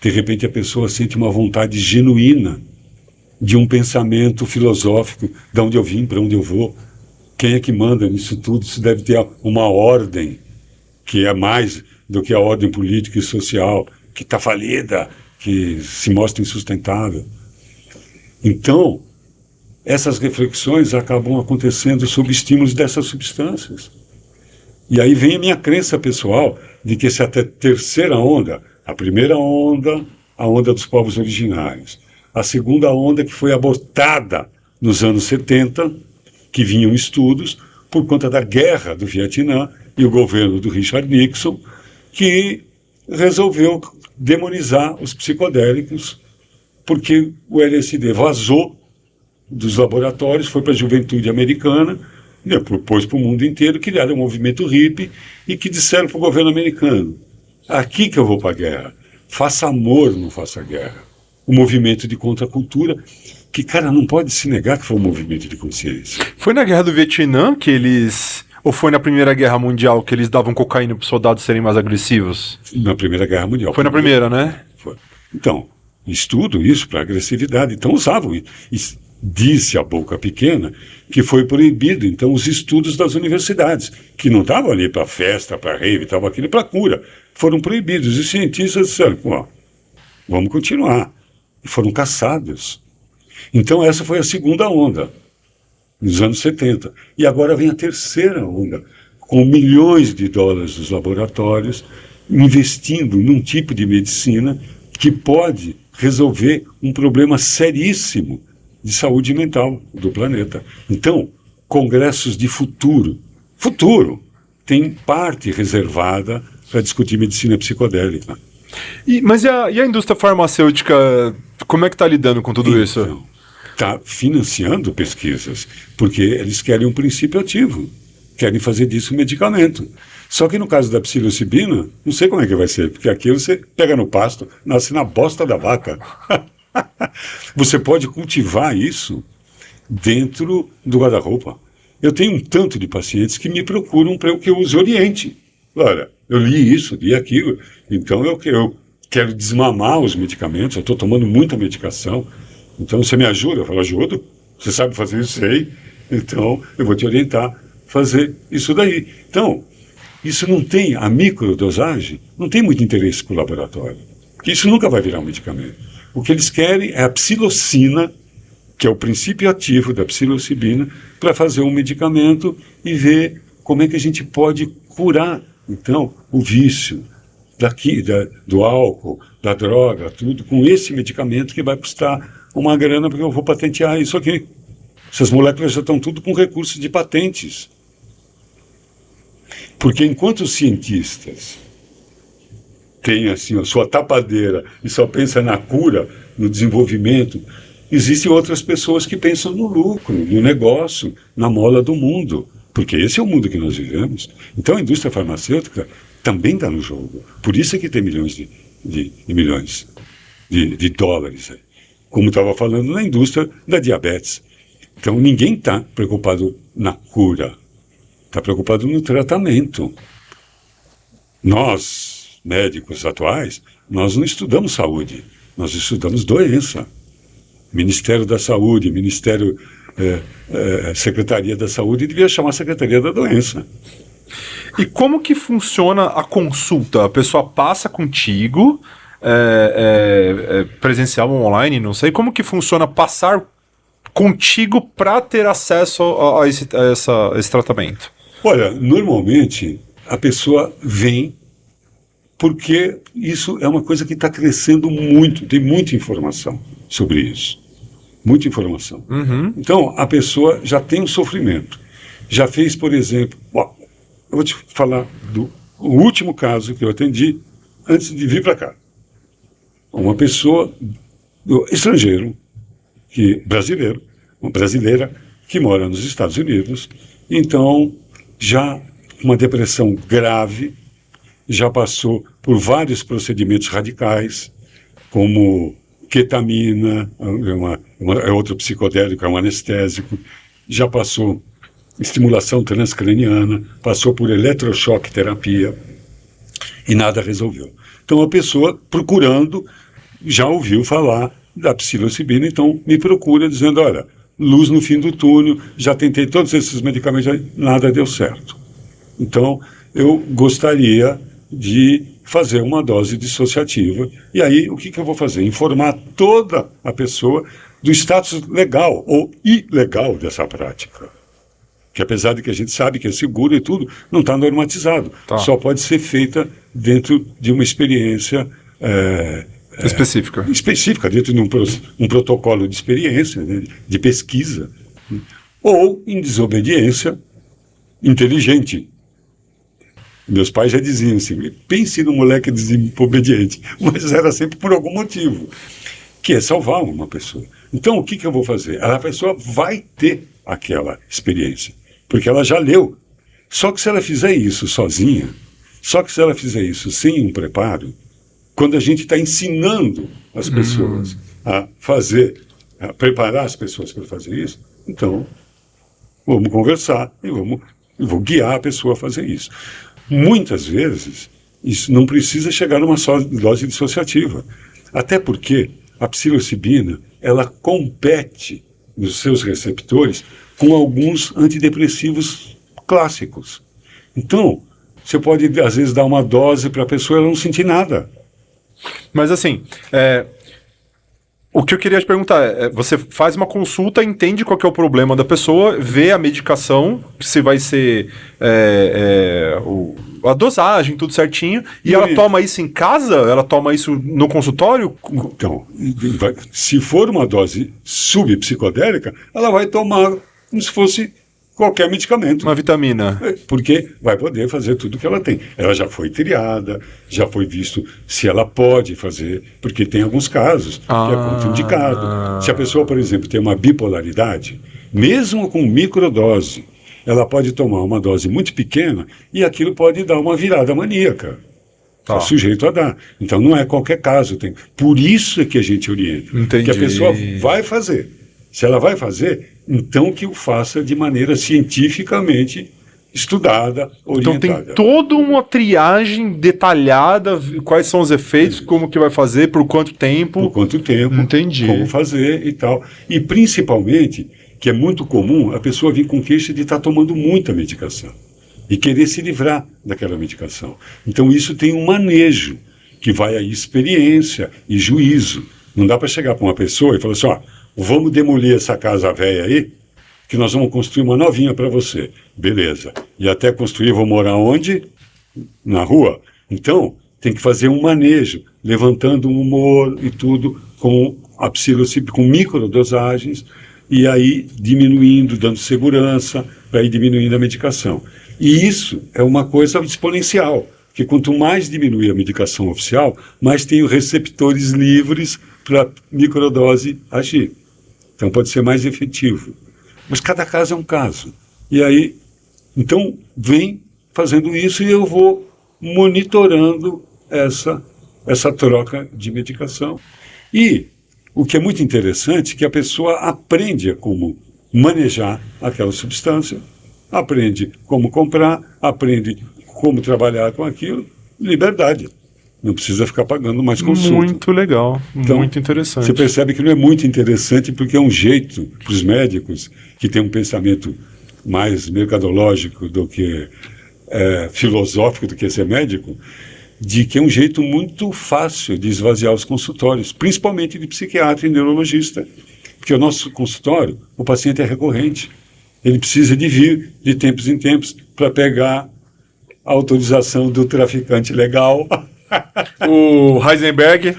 de repente a pessoa sente uma vontade genuína de um pensamento filosófico, de onde eu vim, para onde eu vou, quem é que manda nisso tudo, isso deve ter uma ordem que é mais do que a ordem política e social, que está falida, que se mostra insustentável. Então, essas reflexões acabam acontecendo sob estímulos dessas substâncias. E aí vem a minha crença pessoal de que essa terceira onda, a primeira onda, a onda dos povos originários, a segunda onda que foi abortada nos anos 70, que vinham estudos por conta da guerra do Vietnã e o governo do Richard Nixon, que resolveu demonizar os psicodélicos, porque o LSD vazou dos laboratórios, foi para a juventude americana, propôs para o mundo inteiro, criaram um movimento hippie e que disseram para o governo americano: aqui que eu vou para a guerra, faça amor, não faça guerra. O movimento de contracultura, que, cara, não pode se negar que foi um movimento de consciência. Foi na Guerra do Vietnã que eles... Ou foi na Primeira Guerra Mundial que eles davam cocaína para os soldados serem mais agressivos? Na Primeira Guerra Mundial. Foi na primeira, né? Foi. Então, estudo isso para agressividade. Então usavam. E disse a boca pequena que foi proibido, então, os estudos das universidades, que não estavam ali para festa, para rave, estavam aqui para cura. Foram proibidos. E os cientistas disseram: pô, vamos continuar. E foram caçados. Então essa foi a segunda onda, nos anos 70. E agora vem a terceira onda, com milhões de dólares dos laboratórios, investindo num tipo de medicina que pode resolver um problema seríssimo de saúde mental do planeta. Então, congressos de futuro tem parte reservada para discutir medicina psicodélica. Mas e a indústria farmacêutica, como é que está lidando com tudo isso? Está financiando pesquisas, porque eles querem um princípio ativo, querem fazer disso um medicamento. Só que no caso da psilocibina, não sei como é que vai ser, porque aquilo você pega no pasto, nasce na bosta da vaca. Você pode cultivar isso dentro do guarda-roupa. Eu tenho um tanto de pacientes que me procuram para que eu use Oriente. Olha, eu li isso, li aquilo, então eu quero desmamar os medicamentos, eu estou tomando muita medicação, então você me ajuda? Eu falo: ajudo, você sabe fazer isso aí, então eu vou te orientar a fazer isso daí. Então, isso não tem, a microdosagem, não tem muito interesse para o laboratório, porque isso nunca vai virar um medicamento. O que eles querem é a psilocina, que é o princípio ativo da psilocibina, para fazer um medicamento e ver como é que a gente pode curar, então, o vício do álcool, da droga, tudo, com esse medicamento que vai custar uma grana, porque eu vou patentear isso aqui. Essas moléculas já estão tudo com recursos de patentes. Porque enquanto os cientistas têm assim, a sua tapadeira e só pensam na cura, no desenvolvimento, existem outras pessoas que pensam no lucro, no negócio, na mola do mundo. Porque esse é o mundo que nós vivemos. Então a indústria farmacêutica também está no jogo. Por isso é que tem milhões de dólares. Como estava falando na indústria da diabetes. Então, ninguém está preocupado na cura, está preocupado no tratamento. Nós, médicos atuais, nós não estudamos saúde, nós estudamos doença. Ministério da Saúde, Secretaria da Saúde devia chamar Secretaria da Doença. E como que funciona a consulta? A pessoa passa contigo, presencial ou online, não sei. Como que funciona passar contigo para ter acesso a esse tratamento? Olha, normalmente a pessoa vem porque isso é uma coisa que está crescendo muito, tem muita informação sobre isso. Muita informação. Uhum. Então, a pessoa já tem um sofrimento. Já fez, por exemplo... Bom, eu vou te falar do último caso que eu atendi antes de vir para cá. Uma pessoa estrangeiro, brasileiro, uma brasileira que mora nos Estados Unidos, então já uma depressão grave, já passou por vários procedimentos radicais, como ketamina, é outro psicodélico, é um anestésico, já passou estimulação transcraniana, passou por eletrochoque terapia e nada resolveu. Então a pessoa procurando, já ouviu falar da psilocibina, então me procura dizendo, olha, luz no fim do túnel, já tentei todos esses medicamentos, nada deu certo. Então eu gostaria de fazer uma dose dissociativa. E aí, o que eu vou fazer? Informar toda a pessoa do status legal ou ilegal dessa prática. Que apesar de que a gente sabe que é seguro e tudo, não está normatizado. Tá. Só pode ser feita dentro de uma experiência específica, dentro de um protocolo de experiência, né, de pesquisa, ou em desobediência inteligente. Meus pais já diziam assim, pense no moleque desobediente, mas era sempre por algum motivo, que é salvar uma pessoa. Então, o que eu vou fazer? A pessoa vai ter aquela experiência, porque ela já leu. Só que se ela fizer isso sozinha, só que se ela fizer isso sem um preparo, quando a gente está ensinando as pessoas a preparar as pessoas para fazer isso, então, vamos conversar e vou guiar a pessoa a fazer isso. Muitas vezes, isso não precisa chegar numa só dose dissociativa. Até porque a psilocibina, ela compete nos seus receptores com alguns antidepressivos clássicos. Então, você pode, às vezes, dar uma dose para a pessoa e ela não sentir nada. Mas assim, o que eu queria te perguntar você faz uma consulta, entende qual que é o problema da pessoa, vê a medicação, se vai ser a dosagem, tudo certinho, e ela toma isso em casa? Ela toma isso no consultório? Então, se for uma dose subpsicodélica, ela vai tomar como se fosse qualquer medicamento. Uma vitamina. Porque vai poder fazer tudo que ela tem. Ela já foi triada, já foi visto se ela pode fazer, porque tem alguns casos que é contraindicado. Se a pessoa, por exemplo, tem uma bipolaridade, mesmo com microdose, ela pode tomar uma dose muito pequena e aquilo pode dar uma virada maníaca. Está sujeito a dar. Então não é qualquer caso. Por isso é que a gente orienta. Entendi. Que a pessoa vai fazer. Se ela vai fazer, então que o faça de maneira cientificamente estudada, orientada. Então tem toda uma triagem detalhada, quais são os efeitos, como que vai fazer, por quanto tempo. Por quanto tempo, entendi, como fazer e tal. E principalmente, que é muito comum, a pessoa vir com queixa de estar tomando muita medicação e querer se livrar daquela medicação. Então isso tem um manejo, que vai aí experiência e juízo. Não dá para chegar para uma pessoa e falar assim, vamos demolir essa casa velha aí, que nós vamos construir uma novinha para você. Beleza. E até construir, vou morar onde? Na rua. Então, tem que fazer um manejo, levantando o humor e tudo, com a psilocibina, com microdosagens, e aí diminuindo, dando segurança, para ir diminuindo a medicação. E isso é uma coisa exponencial, porque quanto mais diminui a medicação oficial, mais tem os receptores livres para microdose agir. Então pode ser mais efetivo. Mas cada caso é um caso. E aí, então, vem fazendo isso e eu vou monitorando essa troca de medicação. E o que é muito interessante é que a pessoa aprende a como manejar aquela substância, aprende como comprar, aprende como trabalhar com aquilo, liberdade. Não precisa ficar pagando mais consulta. Muito legal, Então, muito interessante. Você percebe que não é muito interessante porque é um jeito para os médicos que têm um pensamento mais mercadológico do que filosófico do que ser médico, de que é um jeito muito fácil de esvaziar os consultórios, principalmente de psiquiatra e neurologista. Porque o nosso consultório, o paciente é recorrente. Ele precisa de vir de tempos em tempos para pegar a autorização do traficante legal. O Heisenberg.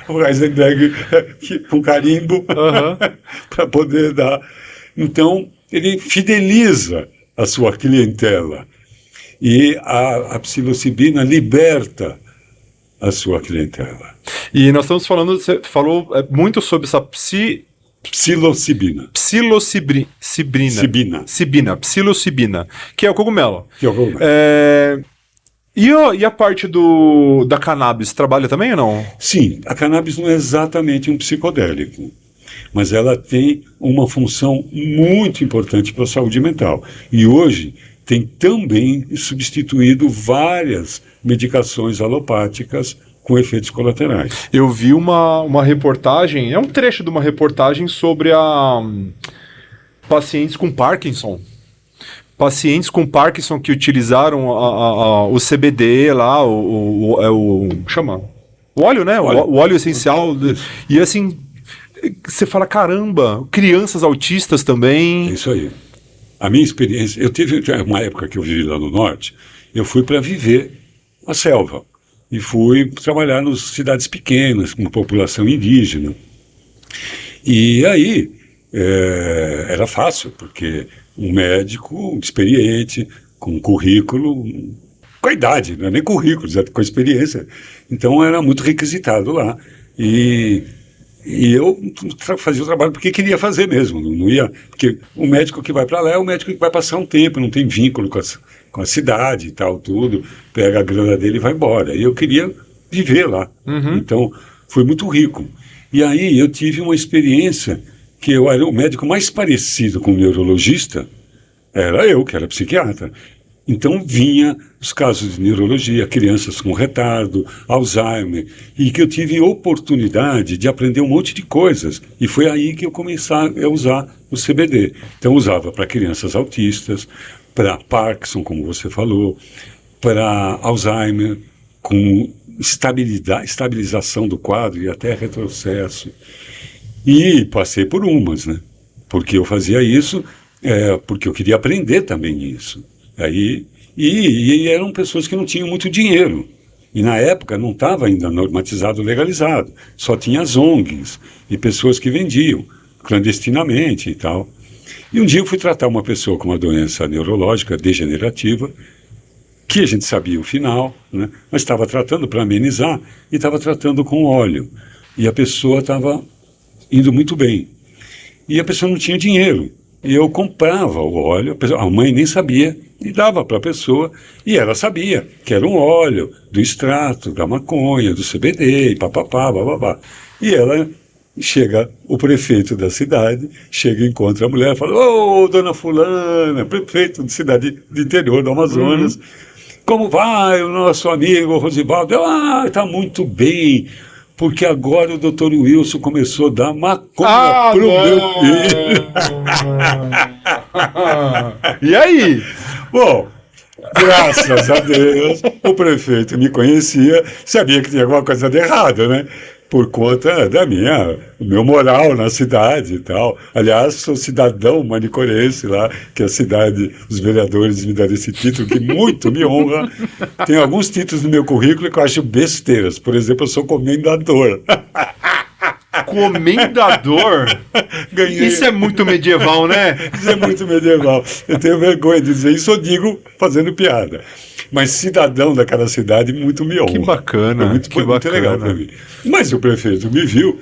O Heisenberg com carimbo para poder dar. Então, ele fideliza a sua clientela. E a psilocibina liberta a sua clientela. E nós estamos falando, você falou muito sobre essa Psilocibina. Psilocibina, que é o cogumelo. Que é o cogumelo. E a parte da cannabis, trabalha também ou não? Sim, a cannabis não é exatamente um psicodélico, mas ela tem uma função muito importante para a saúde mental. E hoje tem também substituído várias medicações alopáticas com efeitos colaterais. Eu vi uma reportagem, é um trecho de uma reportagem sobre pacientes com Parkinson. Pacientes com Parkinson que utilizaram o CBD lá, chama? O óleo, né? O óleo essencial. E assim, você fala, caramba, crianças autistas também. É isso aí. A minha experiência, eu tive uma época que eu vivi lá no norte, eu fui para viver a selva. E fui trabalhar nas cidades pequenas, com uma população indígena. E aí, era fácil, porque um médico experiente, com um currículo, com a idade, não é nem currículo, com a experiência. Então, era muito requisitado lá. E eu fazia o trabalho porque queria fazer mesmo, não ia... Porque o médico que vai para lá é o médico que vai passar um tempo, não tem vínculo com a cidade e tal, tudo, pega a grana dele e vai embora. E eu queria viver lá. Então, foi muito rico. E aí eu tive uma experiência que eu era o médico mais parecido com o neurologista, era eu, que era psiquiatra. Então vinha os casos de neurologia, crianças com retardo, Alzheimer, e que eu tive oportunidade de aprender um monte de coisas. E foi aí que eu comecei a usar o CBD. Então usava para crianças autistas, para Parkinson, como você falou, para Alzheimer, com estabilização do quadro e até retrocesso. E passei por umas, né? Porque eu fazia isso, porque eu queria aprender também isso. E eram pessoas que não tinham muito dinheiro. E na época não estava ainda normatizado, legalizado. Só tinha as ONGs e pessoas que vendiam clandestinamente e tal. E um dia eu fui tratar uma pessoa com uma doença neurológica degenerativa, que a gente sabia o final, né? Mas estava tratando para amenizar e estava tratando com óleo. E a pessoa estava indo muito bem. E a pessoa não tinha dinheiro. E eu comprava o óleo, a mãe nem sabia, e dava para a pessoa, e ela sabia que era um óleo do extrato, da maconha, do CBD, e papapá, bababá. E ela chega, o prefeito da cidade, chega e encontra a mulher e fala: ô, dona fulana, prefeito de cidade do interior do Amazonas, como vai o nosso amigo Rosivaldo? Está muito bem, porque agora o doutor Wilson começou a dar maconha pro meu filho. E aí? Bom, graças a Deus, o prefeito me conhecia, sabia que tinha alguma coisa de errado, né? Por conta do meu moral na cidade e tal. Aliás, sou cidadão manicorense lá, que a cidade, os vereadores me deram esse título, que muito me honra. Tem alguns títulos no meu currículo que eu acho besteiras. Por exemplo, eu sou comendador. Comendador? Ganhei. Isso é muito medieval, né? Isso é muito medieval. Eu tenho vergonha de dizer isso, eu digo fazendo piada. Mas cidadão daquela cidade muito me honra. Que bacana. Foi muito legal para mim. Mas o prefeito me viu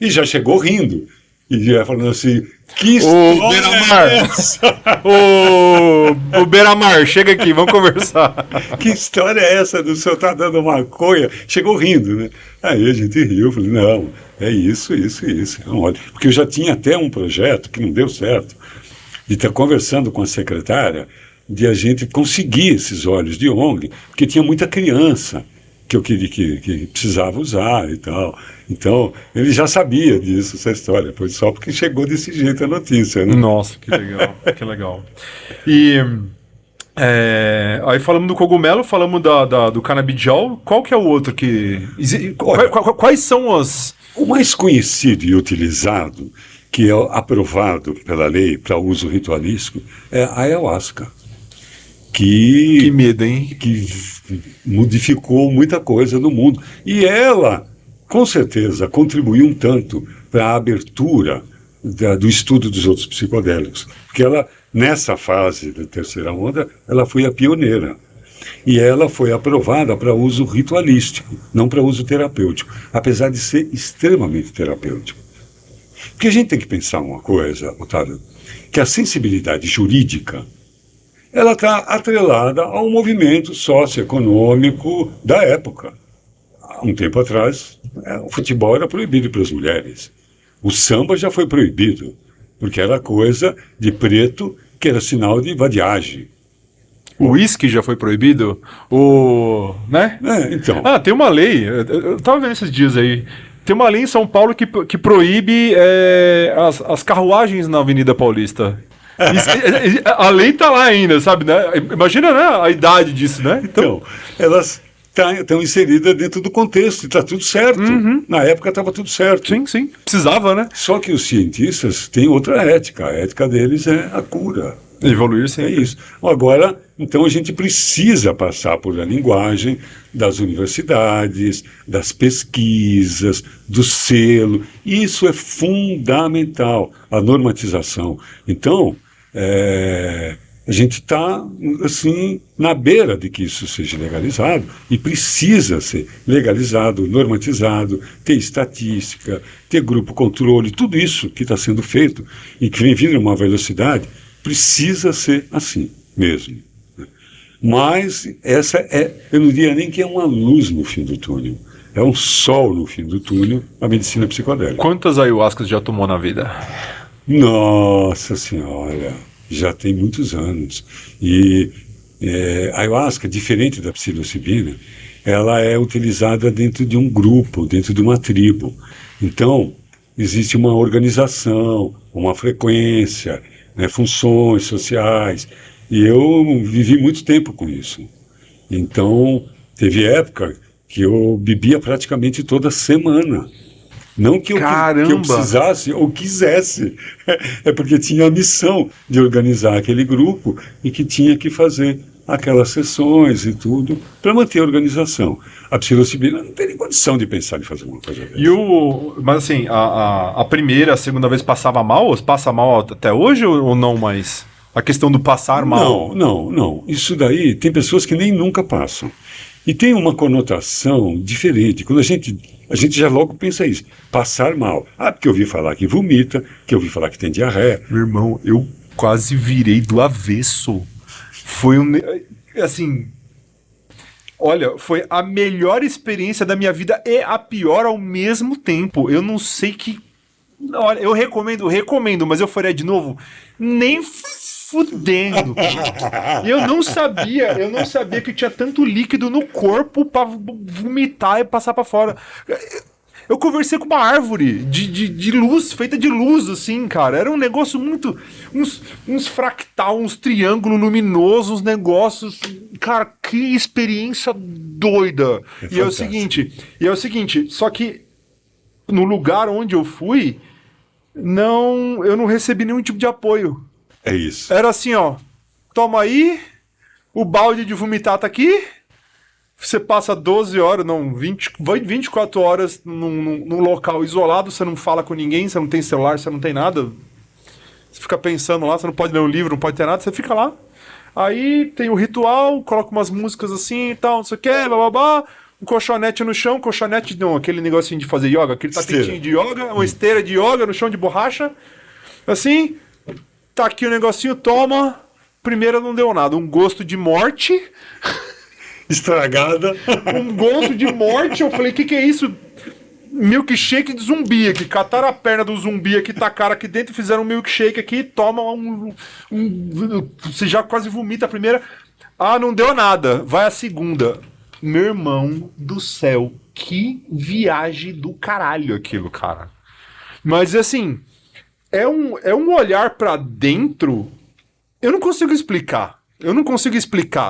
e já chegou rindo. E ia falando assim, que Ô, história Beira-Mar! é essa? Ô, Beira-Mar, chega aqui, vamos conversar. Que história é essa do senhor tá dando maconha? Chegou rindo, né? Aí a gente riu, falei, não, é isso. Não, olha, porque eu já tinha até um projeto que não deu certo, de estar conversando com a secretária, de a gente conseguir esses olhos de ONG, porque tinha muita criança que eu queria que precisava usar e tal. Então, ele já sabia disso, essa história, foi só porque chegou desse jeito a notícia, né? Nossa, que legal, que legal. E aí falamos do cogumelo, falamos do canabidiol, qual que é o outro que... Olha, Quais são as... o mais conhecido e utilizado, que é aprovado pela lei para uso ritualístico, é a ayahuasca. Que medo, hein? Que modificou muita coisa no mundo. E ela, com certeza, contribuiu um tanto para a abertura do estudo dos outros psicodélicos. Porque ela, nessa fase da terceira onda, ela foi a pioneira. E ela foi aprovada para uso ritualístico, não para uso terapêutico, apesar de ser extremamente terapêutico. Porque a gente tem que pensar uma coisa, Otávio, que a sensibilidade jurídica ela está atrelada ao movimento socioeconômico da época. Há um tempo atrás, o futebol era proibido para as mulheres. O samba já foi proibido, porque era coisa de preto que era sinal de vadiagem. O uísque já foi proibido? Né? Então. Tem uma lei, eu tava vendo esses dias aí, tem uma lei em São Paulo que proíbe as carruagens na Avenida Paulista. A lei tá lá ainda, sabe, né? Imagina, né, a idade disso, né? Então elas estão inseridas dentro do contexto, está tudo certo. Na época estava tudo certo. Sim. Precisava, né? Só que os cientistas têm outra ética. A ética deles é a cura. Evoluir sim. É isso. Agora, então a gente precisa passar por a linguagem das universidades, das pesquisas, do selo. Isso é fundamental, a normatização. Então, a gente está, assim, na beira de que isso seja legalizado e precisa ser legalizado, normatizado, ter estatística, ter grupo controle, tudo isso que está sendo feito e que vem vindo a uma velocidade, precisa ser assim mesmo. Mas essa eu não diria nem que é uma luz no fim do túnel, é um sol no fim do túnel, a medicina psicodélica. Quantas ayahuascas já tomou na vida? Nossa Senhora, já tem muitos anos. E a ayahuasca, diferente da psilocibina, ela é utilizada dentro de um grupo, dentro de uma tribo. Então, existe uma organização, uma frequência, né, funções sociais. E eu vivi muito tempo com isso. Então, teve época que eu bebia praticamente toda semana. Não que eu precisasse ou quisesse, é porque tinha a missão de organizar aquele grupo e que tinha que fazer aquelas sessões e tudo para manter a organização. A psilocibina não tem nem condição de pensar em fazer uma coisa dessa. Mas assim, a primeira, a segunda vez passava mal? Passa mal até hoje ou não mais? A questão do passar mal? Não. Isso daí tem pessoas que nem nunca passam. E tem uma conotação diferente. Quando a gente já logo pensa isso, passar mal. Porque eu ouvi falar que vomita, que eu ouvi falar que tem diarreia. Meu irmão, eu quase virei do avesso. Foi assim... Olha, foi a melhor experiência da minha vida e a pior ao mesmo tempo. Eu não sei que... Olha, eu recomendo, mas eu faria de novo? Nem fudendo. Eu não sabia que tinha tanto líquido no corpo pra vomitar e passar pra fora. Eu conversei com uma árvore de luz, feita de luz, assim, cara. Era um negócio muito... Uns fractal, uns triângulos luminosos, uns negócios... Cara, que experiência doida. E é o seguinte, só que no lugar onde eu fui, eu não recebi nenhum tipo de apoio. É isso. Era assim, ó. Toma aí, o balde de vomitar tá aqui. Você passa 12 horas, 24 horas num local isolado, você não fala com ninguém, você não tem celular, você não tem nada. Você fica pensando lá, você não pode ler um livro, não pode ter nada, você fica lá. Aí tem o ritual, coloca umas músicas assim e tal, não sei o que, bababá. um colchonete no chão, colchonete não, aquele negocinho de fazer yoga, aquele tapetinho Esteira. de yoga, uma esteira de yoga no chão de borracha, assim, tá aqui o negocinho, toma, primeira não deu nada, um gosto de morte, Estragada. um gosto de morte, eu falei, que é isso? Milkshake de zumbi aqui, cataram a perna do zumbi aqui, tacaram aqui dentro, fizeram um milkshake aqui, toma você já quase vomita a primeira, não deu nada, vai a segunda. Meu irmão do céu, que viagem do caralho aquilo, cara. Mas assim, é um olhar pra dentro, eu não consigo explicar,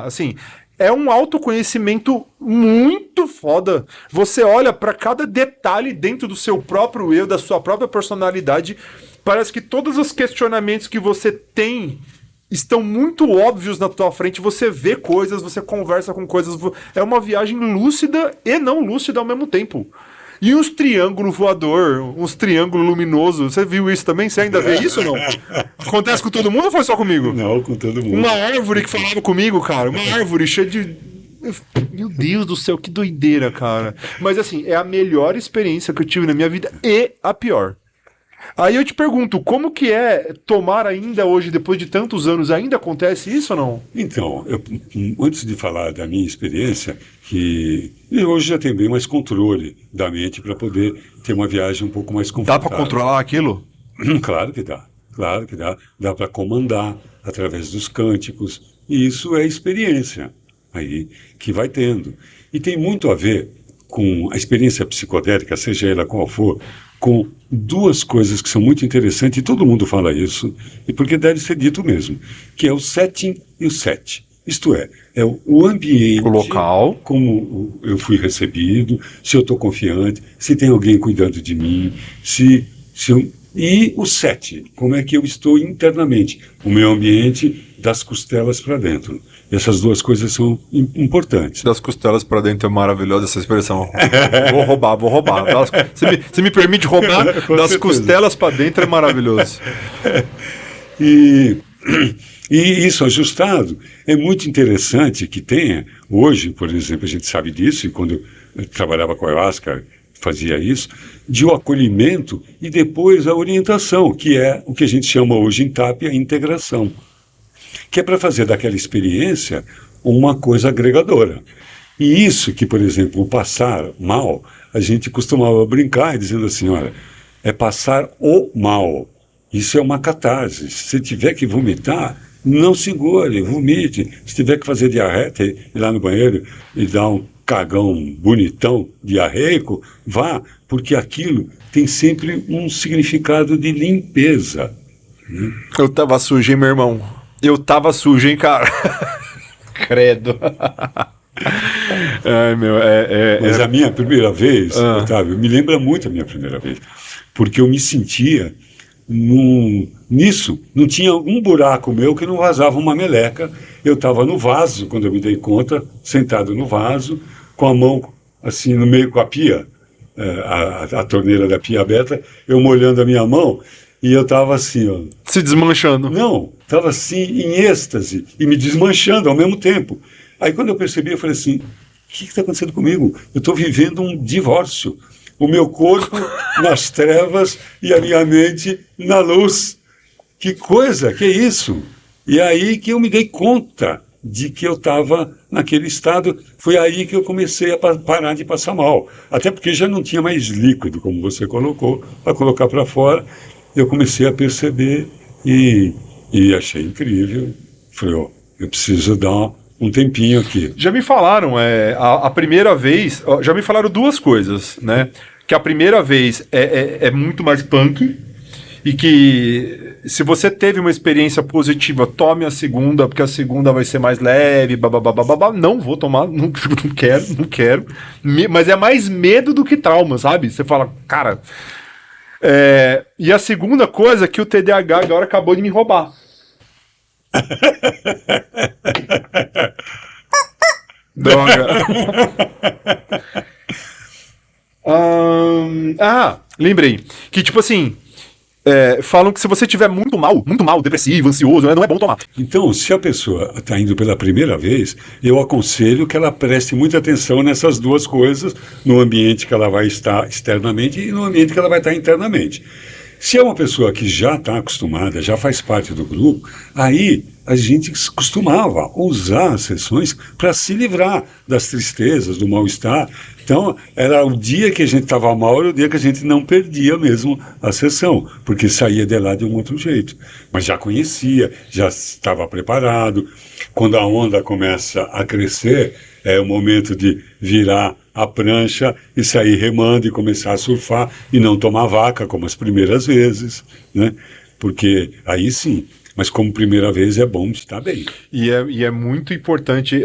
assim, é um autoconhecimento muito foda. Você olha pra cada detalhe dentro do seu próprio eu, da sua própria personalidade, parece que todos os questionamentos que você tem estão muito óbvios na tua frente, você vê coisas, você conversa com coisas, é uma viagem lúcida e não lúcida ao mesmo tempo. E uns triângulos voador, uns triângulos luminosos, você viu isso também? Você ainda vê isso ou não? Acontece com todo mundo ou foi só comigo? Não, com todo mundo. Uma árvore que falava comigo, cara, uma árvore cheia de... Meu Deus do céu, que doideira, cara. Mas assim, é a melhor experiência que eu tive na minha vida e a pior. Aí eu te pergunto, como que é tomar ainda hoje, depois de tantos anos, ainda acontece isso ou não? Então, antes de falar da minha experiência, que eu hoje já tenho bem mais controle da mente para poder ter uma viagem um pouco mais Dá confortável. pra controlar aquilo? Claro que dá, claro que dá. Dá para comandar através dos cânticos, e isso é experiência aí que vai tendo. E tem muito a ver com a experiência psicodélica, seja ela qual for, com duas coisas que são muito interessantes, e todo mundo fala isso, e porque deve ser dito mesmo, que é o setting e o set. Isto é o ambiente, O local, como eu fui recebido, se eu estou confiante, se tem alguém cuidando de mim, e o set, como é que eu estou internamente, o meu ambiente das costelas para dentro. Essas duas coisas são importantes. das costelas pra dentro é maravilhosa essa expressão. Vou roubar. Você me permite roubar? Com Das certeza. costelas pra dentro é maravilhoso. E isso ajustado é muito interessante que tenha. Hoje, por exemplo, a gente sabe disso, e quando eu trabalhava com a ayahuasca, fazia isso, de o acolhimento e depois a orientação, que é o que a gente chama hoje em TAP a integração, que é para fazer daquela experiência uma coisa agregadora. E isso que, por exemplo, o passar mal, a gente costumava brincar dizendo assim, olha, é passar o mal. Isso é uma catarse. Se você tiver que vomitar, não segure, vomite. Se tiver que fazer diarreia, ir lá no banheiro e dar um cagão bonitão, diarreico, vá, porque aquilo tem sempre um significado de limpeza. Eu tava sujo, hein, meu irmão? Eu tava sujo, hein, cara? Credo. Ai, meu, Mas a minha primeira vez, Otávio, me lembra muito a minha primeira vez, porque eu me sentia nisso, não tinha um buraco meu que não vazava uma meleca. Eu estava no vaso, quando eu me dei conta, sentado no vaso, com a mão assim no meio com a pia, a torneira da pia aberta, eu molhando a minha mão, e eu estava assim, ó. se desmanchando. Não, estava assim em êxtase e me desmanchando ao mesmo tempo. Aí quando eu percebi, eu falei assim, o que está acontecendo comigo? Eu estou vivendo um divórcio. O meu corpo nas trevas e a minha mente na luz. Que coisa, que é isso? E aí que eu me dei conta de que eu estava naquele estado. Foi aí que eu comecei a parar de passar mal. Até porque já não tinha mais líquido, como você colocou, para colocar para fora. Eu comecei a perceber e achei incrível. Falei, ó, eu preciso dar um tempinho aqui. Já me falaram, a primeira vez, já me falaram duas coisas, né? Que a primeira vez é muito mais punk e que se você teve uma experiência positiva, tome a segunda, porque a segunda vai ser mais leve, babá. Não vou tomar, não quero. Mas é mais medo do que trauma, sabe? Você fala, cara... e a segunda coisa é que o TDAH agora acabou de me roubar. Droga. Lembrei. Que tipo assim, falam que se você tiver muito mal, depressivo, ansioso, não é bom tomar. Então, se a pessoa está indo pela primeira vez, eu aconselho que ela preste muita atenção nessas duas coisas, no ambiente que ela vai estar externamente e no ambiente que ela vai estar internamente. Se é uma pessoa que já está acostumada, já faz parte do grupo, aí a gente costumava usar as sessões para se livrar das tristezas, do mal-estar. Então, era o dia que a gente estava mal, era o dia que a gente não perdia mesmo a sessão, porque saía de lá de um outro jeito. Mas já conhecia, já estava preparado. Quando a onda começa a crescer, é o momento de virar a prancha e sair remando e começar a surfar e não tomar vaca como as primeiras vezes, né? Porque aí sim, mas como primeira vez é bom estar bem. E é muito importante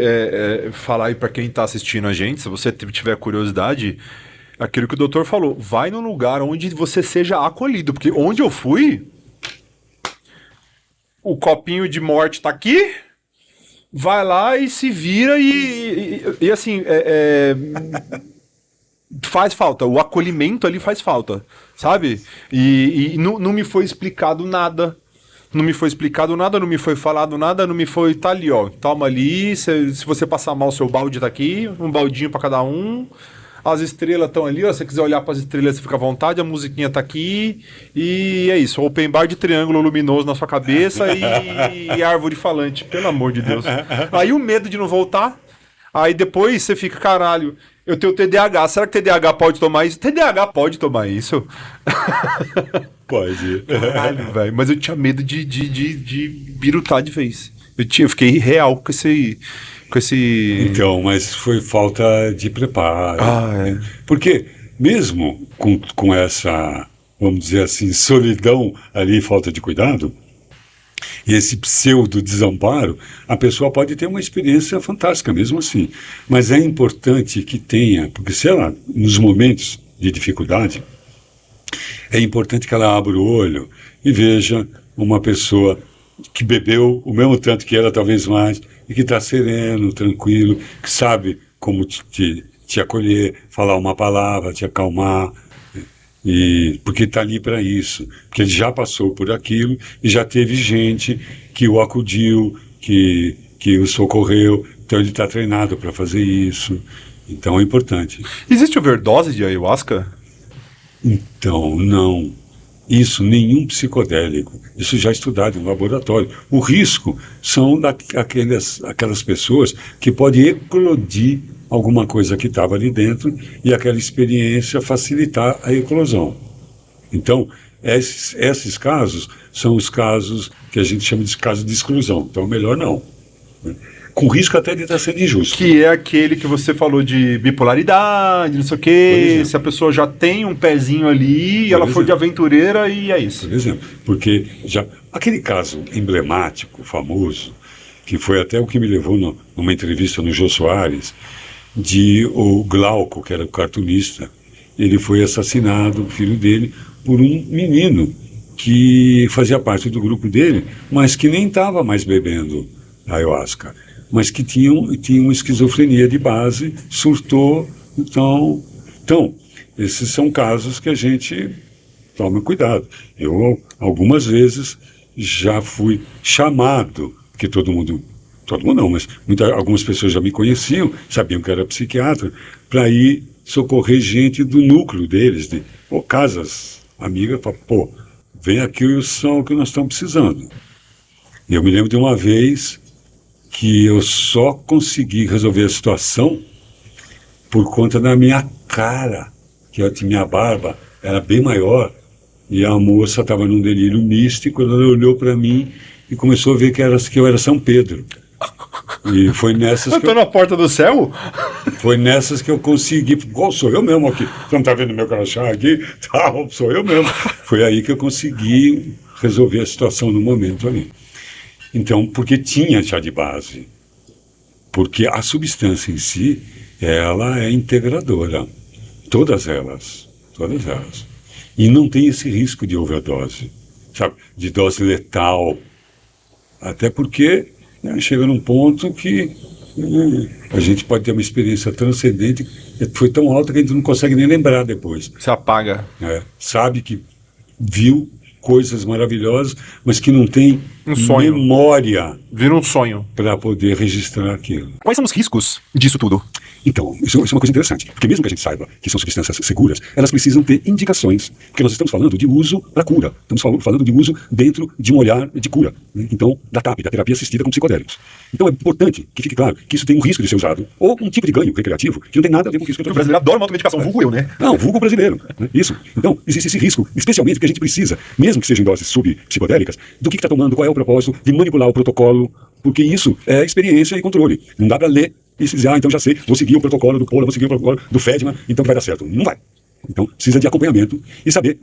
falar aí para quem está assistindo a gente, se você tiver curiosidade, aquilo que o doutor falou, vai num lugar onde você seja acolhido, porque onde eu fui, o copinho de morte tá aqui, vai lá e se vira e assim, faz falta, o acolhimento ali faz falta, sabe? E não me foi explicado nada. Não me foi explicado nada, não me foi falado nada, não me foi... Tá ali, ó. Toma ali, se você passar mal, seu balde tá aqui, um baldinho pra cada um. As estrelas estão ali, ó. Se você quiser olhar pras estrelas, você fica à vontade, a musiquinha tá aqui. E é isso, open bar de triângulo luminoso na sua cabeça e árvore falante, pelo amor de Deus. Aí o medo de não voltar, aí depois você fica, caralho, eu tenho TDAH, será que TDAH pode tomar isso? TDAH pode tomar isso? Pode. Caralho, velho. Mas eu tinha medo de birutar de vez. Eu fiquei real com esse. Então, mas foi falta de preparo. É. Porque mesmo com essa, vamos dizer assim, solidão ali, falta de cuidado, e esse pseudo desamparo, a pessoa pode ter uma experiência fantástica mesmo assim. Mas é importante que tenha, porque se ela, nos momentos de dificuldade, é importante que ela abra o olho e veja uma pessoa que bebeu o mesmo tanto que ela, talvez mais, e que está sereno, tranquilo, que sabe como te acolher, falar uma palavra, te acalmar, porque está ali para isso, porque ele já passou por aquilo e já teve gente que o acudiu, que o socorreu, então ele está treinado para fazer isso, então é importante. Existe overdose de ayahuasca? Então, não. Isso, nenhum psicodélico. Isso já é estudado em laboratório. O risco são aquelas pessoas que podem eclodir alguma coisa que estava ali dentro e aquela experiência facilitar a eclosão. Então, esses casos são os casos que a gente chama de casos de exclusão. Então, melhor não. Com risco até de estar sendo injusto. Que é aquele que você falou de bipolaridade, não sei o quê, se a pessoa já tem um pezinho ali e ela for de aventureira e é isso. Por exemplo, porque já aquele caso emblemático, famoso, que foi até o que me levou numa entrevista no Jô Soares, de o Glauco, que era o cartunista, ele foi assassinado, o filho dele, por um menino que fazia parte do grupo dele, mas que nem estava mais bebendo ayahuasca, mas que tinha uma esquizofrenia de base, surtou. Então, esses são casos que a gente toma cuidado. Eu, algumas vezes, já fui chamado, que todo mundo não, mas algumas pessoas já me conheciam, sabiam que eu era psiquiatra, para ir socorrer gente do núcleo deles, casas amigas, vem aqui o som que nós estamos precisando. E eu me lembro de uma vez que eu só consegui resolver a situação por conta da minha cara, que minha barba era bem maior, e a moça estava num delírio místico, ela olhou para mim e começou a ver que eu era São Pedro. E foi nessas eu tô na porta do céu? Foi nessas que eu consegui. Sou eu mesmo aqui. Você não está vendo meu crachá aqui? Sou eu mesmo. Foi aí que eu consegui resolver a situação no momento ali. Então, porque tinha já de base. Porque a substância em si, ela é integradora. Todas elas. E não tem esse risco de overdose, sabe? De dose letal. Até porque chega num ponto que a gente pode ter uma experiência transcendente que foi tão alta que a gente não consegue nem lembrar depois. Você apaga. Sabe que viu coisas maravilhosas, mas que não tem Um sonho. memória Vira um sonho. para poder registrar aquilo. Quais são os riscos disso tudo? Então, isso é uma coisa interessante, porque mesmo que a gente saiba que são substâncias seguras, elas precisam ter indicações, porque nós estamos falando de uso para cura, estamos falando de uso dentro de um olhar de cura, né? Então, da TAP, da terapia assistida com psicodélicos. Então é importante que fique claro que isso tem um risco de ser usado, ou um tipo de ganho recreativo, que não tem nada a ver com o risco que eu O estou brasileiro adora uma automedicação, vulgo eu, né? Não, vulgo brasileiro. Né? Isso. Então, existe esse risco, especialmente porque a gente precisa, mesmo que seja em doses subpsicodélicas, do que está tomando, qual é o propósito, de manipular o protocolo, porque isso é experiência e controle. Não dá para ler e dizer, então já sei, vou seguir o protocolo do Pola, vou seguir o protocolo do Fedman, então vai dar certo. Não vai. Então, precisa de acompanhamento e saber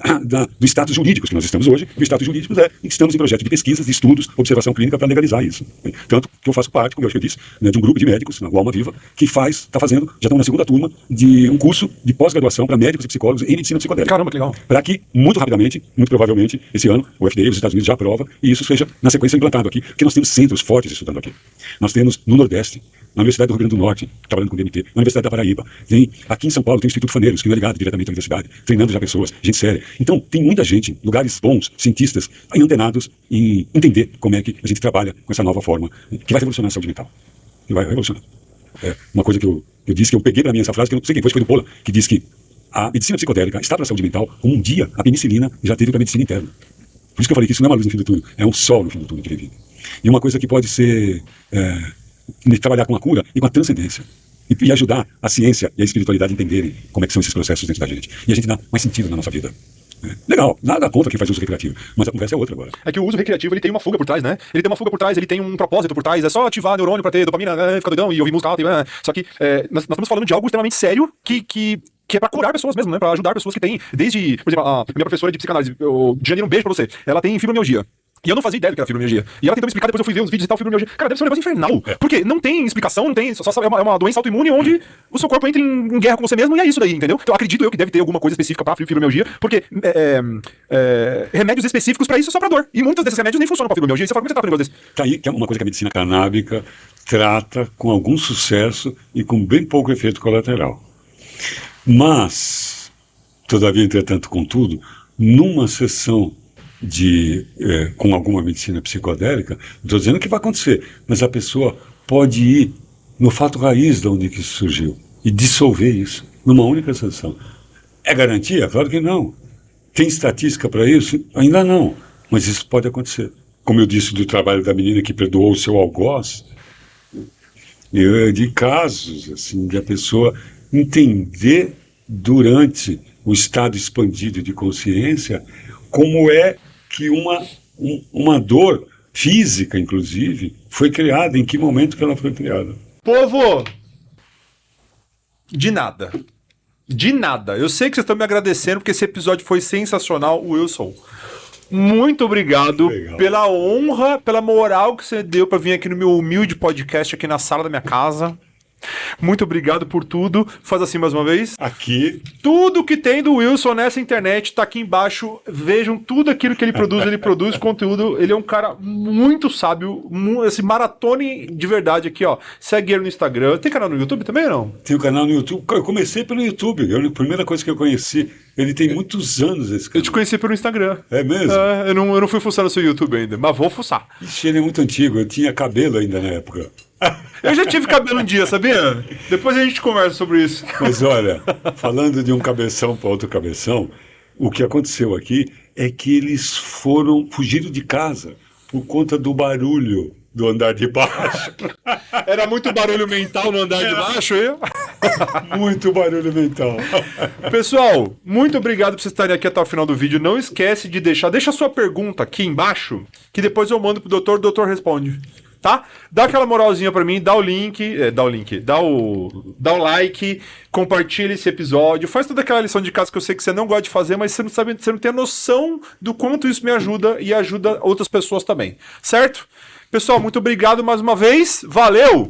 do status jurídico que nós estamos hoje. O status jurídico é que estamos em projeto de pesquisas, de estudos, observação clínica para legalizar isso. Tanto que eu faço parte, como eu acho que eu disse, né, de um grupo de médicos, na Alma Viva, que está fazendo, já estão na segunda turma, de um curso de pós-graduação para médicos e psicólogos em medicina psicodélica. Caramba, que legal. Para que, muito rapidamente, muito provavelmente, esse ano, o FDA dos Estados Unidos já aprova e isso seja, na sequência, implantado aqui, porque nós temos centros fortes estudando aqui. Nós temos no Nordeste, na Universidade do Rio Grande do Norte, trabalhando com o DMT, na Universidade da Paraíba, tem, aqui em São Paulo tem o Instituto Faneiros, que não é ligado diretamente à universidade, treinando já pessoas, gente séria. Então, tem muita gente, lugares bons, cientistas, antenados em entender como é que a gente trabalha com essa nova forma, que vai revolucionar a saúde mental. Que vai revolucionar. É uma coisa que eu disse, que eu peguei para mim essa frase, que eu não sei quem foi, foi do Pola, que diz que a medicina psicodélica está para a saúde mental como um dia a penicilina já teve para a medicina interna. Por isso que eu falei que isso não é uma luz no fim do túnel, é um sol no fim do túnel que vem vindo. E uma coisa que pode ser trabalhar com a cura e com a transcendência. E ajudar a ciência e a espiritualidade a entenderem como é que são esses processos dentro da gente. E a gente dá mais sentido na nossa vida. Legal, nada contra quem faz uso recreativo, mas a conversa é outra agora. É que o uso recreativo, ele tem uma fuga por trás, né? Ele tem uma fuga por trás, ele tem um propósito por trás, é só ativar neurônio pra ter dopamina, ficar doidão e ouvir música alta. Só que nós estamos falando de algo extremamente sério que é pra curar pessoas mesmo, né? Pra ajudar pessoas que têm, desde, por exemplo, a minha professora de psicanálise, Janine, um beijo pra você, ela tem fibromialgia. E eu não fazia ideia do que era fibromialgia. E ela tentou me explicar, depois eu fui ver os vídeos e tal, fibromialgia. Cara, deve ser um negócio infernal. Porque não tem explicação, não tem. É uma doença autoimune onde o seu corpo entra em guerra com você mesmo e é isso daí, entendeu? Então acredito eu que deve ter alguma coisa específica pra fibromialgia, porque remédios específicos pra isso é só pra dor. E muitos desses remédios nem funcionam pra fibromialgia. E você fala, como é que você trata um negócio desse? Tá aí, que é uma coisa que a medicina canábica trata com algum sucesso e com bem pouco efeito colateral. Mas, todavia, entretanto, contudo, numa sessão com alguma medicina psicodélica, não estou dizendo que vai acontecer, mas a pessoa pode ir no fato raiz de onde que isso surgiu e dissolver isso numa única sessão. É garantia? Claro que não. Tem estatística para isso? Ainda não, mas isso pode acontecer. Como eu disse do trabalho da menina que perdoou o seu algoz, de casos assim, de a pessoa entender durante o estado expandido de consciência como é que uma dor física, inclusive, foi criada, em que momento que ela foi criada. Povo! De nada. De nada. Eu sei que vocês estão me agradecendo porque esse episódio foi sensacional, Wilson. Muito obrigado pela honra, pela moral que você deu para vir aqui no meu humilde podcast aqui na sala da minha casa. Muito obrigado por tudo. Faz assim mais uma vez. Aqui. Tudo que tem do Wilson nessa internet tá aqui embaixo. Vejam tudo aquilo que ele produz conteúdo. Ele é um cara muito sábio, esse maratone de verdade aqui, ó. Segue ele no Instagram. Tem canal no YouTube também ou não? Tem um canal no YouTube. Eu comecei pelo YouTube. A primeira coisa que eu conheci. Ele tem muitos anos esse canal. Eu te conheci pelo Instagram. É mesmo? Eu não fui fuçar no seu YouTube ainda, mas vou fuçar. Ixi, ele é muito antigo. Eu tinha cabelo ainda na época. Eu já tive cabelo um dia, sabia? Depois a gente conversa sobre isso. Mas olha, falando de um cabeção para outro cabeção, o que aconteceu aqui é que eles fugiram de casa por conta do barulho do andar de baixo. Era muito barulho mental no andar de baixo, eu? Muito barulho mental. Pessoal, muito obrigado por vocês estarem aqui até o final do vídeo. Não esquece de deixa a sua pergunta aqui embaixo, que depois eu mando pro doutor, o doutor responde. Tá? Dá aquela moralzinha pra mim, dá o like, compartilha esse episódio, faz toda aquela lição de casa que eu sei que você não gosta de fazer, mas você não tem a noção do quanto isso me ajuda e ajuda outras pessoas também, certo? Pessoal, muito obrigado mais uma vez, valeu!